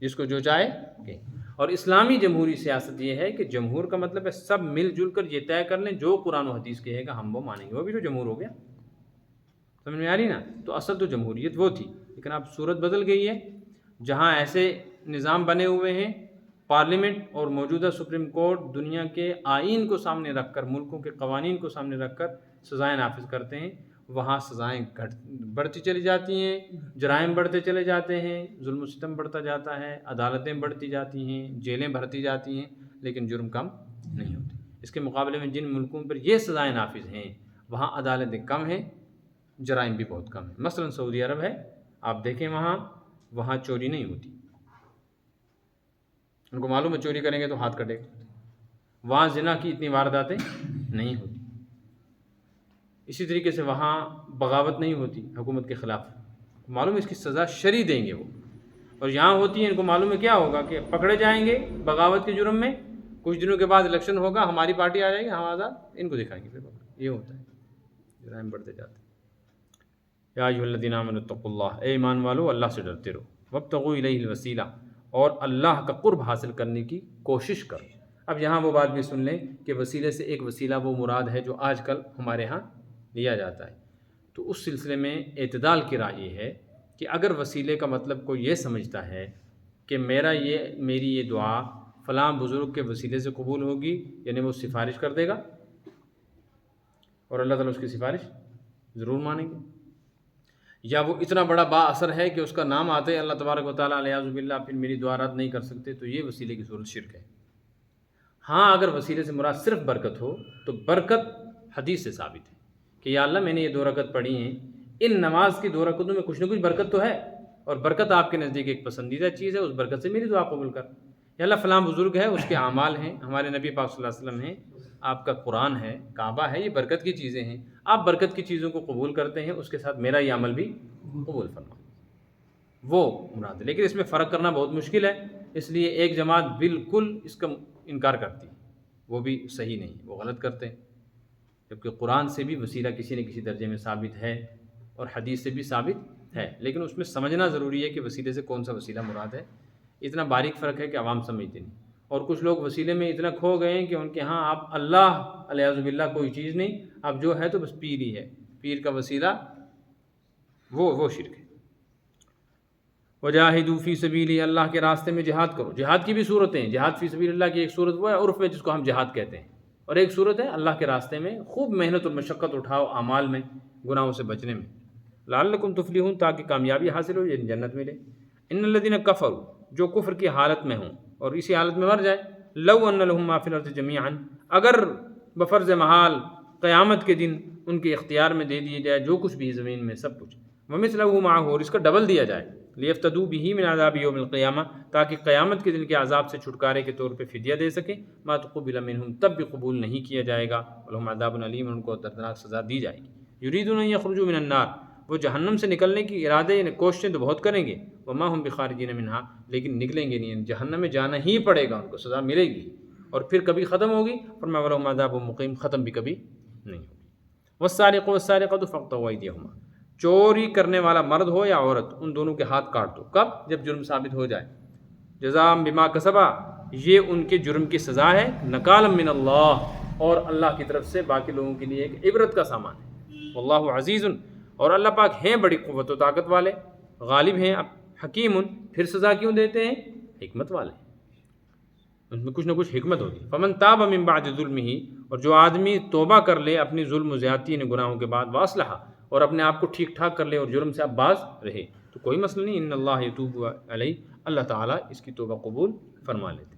جس کو جو چاہے کہ. اور اسلامی جمہوری سیاست یہ ہے کہ جمہور کا مطلب ہے سب مل جل کر یہ طے کر لیں جو قرآن و حدیث کہے گا ہم وہ مانیں گے. وہ بھی تو جمہور ہو گیا. سمجھ میں آ رہی نا؟ تو اصل تو جمہوریت وہ تھی، لیکن اب صورت بدل گئی ہے. جہاں ایسے نظام بنے ہوئے ہیں، پارلیمنٹ اور موجودہ سپریم کورٹ دنیا کے آئین کو سامنے رکھ کر، ملکوں کے قوانین کو سامنے رکھ کر سزائیں نافذ کرتے ہیں، وہاں سزائیں بڑھتی چلی جاتی ہیں، جرائم بڑھتے چلے جاتے ہیں، ظلم و ستم بڑھتا جاتا ہے، عدالتیں بڑھتی جاتی ہیں، جیلیں بھرتی جاتی ہیں، لیکن جرم کم نہیں ہوتے. اس کے مقابلے میں جن ملکوں پر یہ سزائیں نافذ ہیں وہاں عدالتیں کم ہیں، جرائم بھی بہت کم ہیں. مثلا سعودی عرب ہے، آپ دیکھیں وہاں چوری نہیں ہوتی. ان کو معلوم ہے چوری کریں گے تو ہاتھ کٹے گا. وہاں زنا کی اتنی وارداتیں نہیں ہوتی. اسی طریقے سے وہاں بغاوت نہیں ہوتی حکومت کے خلاف، معلوم ہے اس کی سزا شرعی دیں گے وہ. اور یہاں ہوتی ہے، ان کو معلوم ہے کیا ہوگا کہ پکڑے جائیں گے بغاوت کے جرم میں، کچھ دنوں کے بعد الیکشن ہوگا، ہماری پارٹی آ جائے گی، ہم آزاد، ان کو دکھائیں گے پھر پکڑ. یہ ہوتا ہے، جرائم بڑھتے جاتے ہیں. یا ایھا الذین آمنوا اتقوا اللہ، اے ایمان والو اللہ سے ڈرتے رہو. وابتغوا الیہ الوسیلہ، اور اللہ کا قرب حاصل کرنے کی کوشش کرو. اب یہاں وہ بات بھی سن لیں کہ وسیلے سے ایک وسیلہ وہ مراد ہے جو آج کل ہمارے ہاں لیا جاتا ہے. تو اس سلسلے میں اعتدال کی راہ یہ ہے کہ اگر وسیلے کا مطلب کوئی یہ سمجھتا ہے کہ میری یہ دعا فلاں بزرگ کے وسیلے سے قبول ہوگی، یعنی وہ سفارش کر دے گا اور اللہ تعالیٰ اس کی سفارش ضرور مانیں گے، یا وہ اتنا بڑا با اثر ہے کہ اس کا نام آتے اللہ تبارک و تعالیٰ علیہ باللہ پھر میری دعا رد نہیں کر سکتے، تو یہ وسیلے کی صورت شرک ہے. ہاں اگر وسیلے سے مراد صرف برکت ہو تو برکت حدیث سے ثابت ہے کہ یا اللہ میں نے یہ 2 رکعت پڑھی ہیں، ان نماز کی 2 رکعتوں میں کچھ نہ کچھ برکت تو ہے، اور برکت آپ کے نزدیک ایک پسندیدہ چیز ہے، اس برکت سے میری دعا قبول کر. یا اللہ فلاں بزرگ ہے، اس کے اعمال ہیں، ہمارے نبی پاک صلی اللہ علیہ وسلم ہیں، آپ کا قرآن ہے، کعبہ ہے، یہ برکت کی چیزیں ہیں، آپ برکت کی چیزوں کو قبول کرتے ہیں، اس کے ساتھ میرا یہ عمل بھی قبول فرما. وہ مراد ہے. لیکن اس میں فرق کرنا بہت مشکل ہے، اس لیے ایک جماعت بالکل اس کا انکار کرتی ہے، وہ بھی صحیح نہیں، وہ غلط کرتے ہیں. جبکہ قرآن سے بھی وسیلہ کسی نہ کسی درجے میں ثابت ہے اور حدیث سے بھی ثابت ہے، لیکن اس میں سمجھنا ضروری ہے کہ وسیلے سے کون سا وسیلہ مراد ہے. اتنا باریک فرق ہے کہ عوام سمجھتے نہیں، اور کچھ لوگ وسیلے میں اتنا کھو گئے ہیں کہ ان کے ہاں آپ اللہ علیہ باللہ کوئی چیز نہیں، اب جو ہے تو بس پیر ہی ہے، پیر کا وسیلہ وہ شرک ہے. وجاہدوا فی سبیلہ، اللہ کے راستے میں جہاد کرو. جہاد کی بھی صورتیں ہیں. جہاد فی سبیل اللہ کی ایک صورت وہ ہے عرف میں جس کو ہم جہاد کہتے ہیں، اور ایک صورت ہے اللہ کے راستے میں خوب محنت اور مشقت اٹھاؤ اعمال میں، گناہوں سے بچنے میں. لعلکم تفلحون، تاکہ کامیابی حاصل ہو، یعنی جنت ملے. ان الذین کفروا، جو کفر کی حالت میں ہوں اور اسی حالت میں مر جائے، لو ان لہم ما فی الارض جمیعا، اگر بفرض محال قیامت کے دن ان کے اختیار میں دے دیے جائے جو کچھ بھی زمین میں سب کچھ، ومثلہ معہ، اور اس کا ڈبل دیا جائے، لیفتدوا بہ من عذاب یوم القیامہ، تاکہ قیامت کے دن کے عذاب سے چھٹکارے کے طور پہ فدیہ دے سکیں. ما تقبل منہم، تب بھی قبول نہیں کیا جائے گا. ولہم عذاب علیم، ان کو دردناک سزا دی جائے گی. یریدون ان یخرجوا من النار، وہ جہنم سے نکلنے کی ارادے یعنی کوششیں تو بہت کریں گے. وما ہم بخارجین منہا، لیکن نکلیں گے نہیں، جہنم میں جانا ہی پڑے گا، ان کو سزا ملے گی اور پھر کبھی ختم ہوگی. فرمایا ولہم عذاب مقیم، ختم بھی کبھی نہیں ہوگی. والسارق والسارقۃ فاقطعوا ایدیہما، چوری کرنے والا مرد ہو یا عورت، ان دونوں کے ہاتھ کاٹ دو. کب؟ جب جرم ثابت ہو جائے. جزاء بما کسبا، یہ ان کے جرم کی سزا ہے، نکالا من اللہ، اور اللہ کی طرف سے باقی لوگوں کے لیے ایک عبرت کا سامان ہے. واللہ عزیز، اور اللہ پاک ہیں بڑی قوت و طاقت والے، غالب ہیں. اب حکیم، پھر سزا کیوں دیتے ہیں؟ حکمت والے ہیں، اس میں کچھ نہ کچھ حکمت ہوگی۔ فمن تاب من بعد ظلمہ، اور جو آدمی توبہ کر لے اپنی ظلم و زیادتی نے گناہوں کے بعد، واصلح، اور اپنے آپ کو ٹھیک ٹھاک کر لے اور جرم سے اب باز رہے، تو کوئی مسئلہ نہیں، ان اللہ یتوب علیہ، اللہ تعالیٰ اس کی توبہ قبول فرما لیتے۔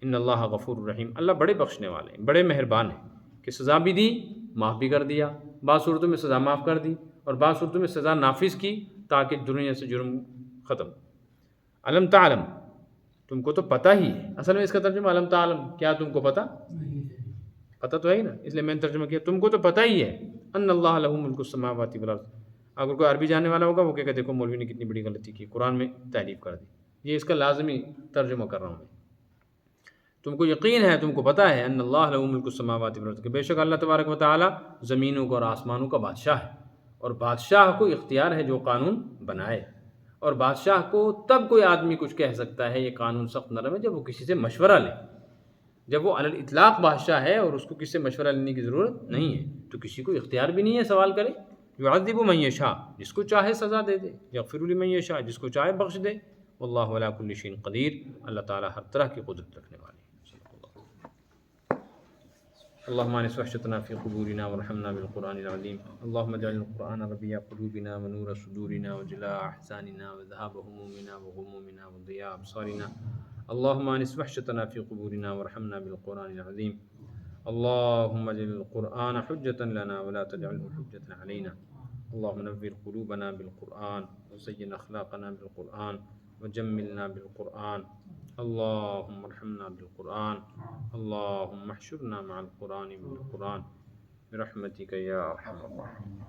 ان اللہ غفور الرحیم، اللہ بڑے بخشنے والے ہیں، بڑے مہربان ہیں، کہ سزا بھی دی، معاف بھی کر دیا، بعض صورتوں میں سزا معاف کر دی اور بعض صورتوں میں سزا نافذ کی تاکہ دنیا سے جرم ختم۔ علم تعلم، تم کو تو پتہ ہی ہے، اصل میں اس کا ترجمہ علم تعلم، کیا تم کو پتہ؟ پتہ تو ہے ہی نا، اس لیے میں نے ترجمہ کیا تم کو تو پتہ ہی ہے، ان اللہ لہ ملک السماوات والارض۔ اگر کوئی عربی جاننے والا ہوگا وہ کہے گا دیکھو مولوی نے کتنی بڑی غلطی کی، قرآن میں تعریف کر دی، یہ اس کا لازمی ترجمہ کر رہا ہوں میں۔ تم کو یقین ہے، تم کو پتہ ہے، ان اللہ لہ ملک السماوات والارض، کہ بے شک اللہ تبارک و تعالیٰ زمینوں کا اور آسمانوں کا بادشاہ ہے، اور بادشاہ کو اختیار ہے جو قانون بنائے، اور بادشاہ کو تب کوئی آدمی کچھ کہہ سکتا ہے یہ قانون سخت نرم ہے جب وہ کسی سے مشورہ لے، جب وہ علی الاطلاق بادشاہ ہے اور اس کو کسی سے مشورہ لینے کی ضرورت نہیں ہے، تو کسی کو اختیار بھی نہیں ہے سوال کرے۔ یعذب من یشاء، جس کو چاہے سزا دے دے، یغفر لمن یشاء، جس کو چاہے بخش دے، واللہ علی کل شیء قدیر، اللہ تعالیٰ ہر طرح کی قدرت رکھنے والے ہیں۔ اللهم انس وحشتنا في قبورنا وارحمنا بالقرآن العظيم، اللهم اجعل القرآن ربيع قلوبنا ونور صدورنا وجلاء احزاننا وذهاب همومنا وغمومنا وضياء ابصارنا، اللهم انس وحشتنا في قبورنا وارحمنا بالقرآن العظيم، اللهم اجعل القرآن حجة لنا ولا تجعله حجة علينا، اللهم نور قلوبنا بالقرآن وزين اخلاقنا بالقرآن وجملنا بالقرآن، اللهم ارحمنا بالقرآن، اللهم احشرنا مع القرآن بالقرآن برحمتك يا ارحم الراحمين۔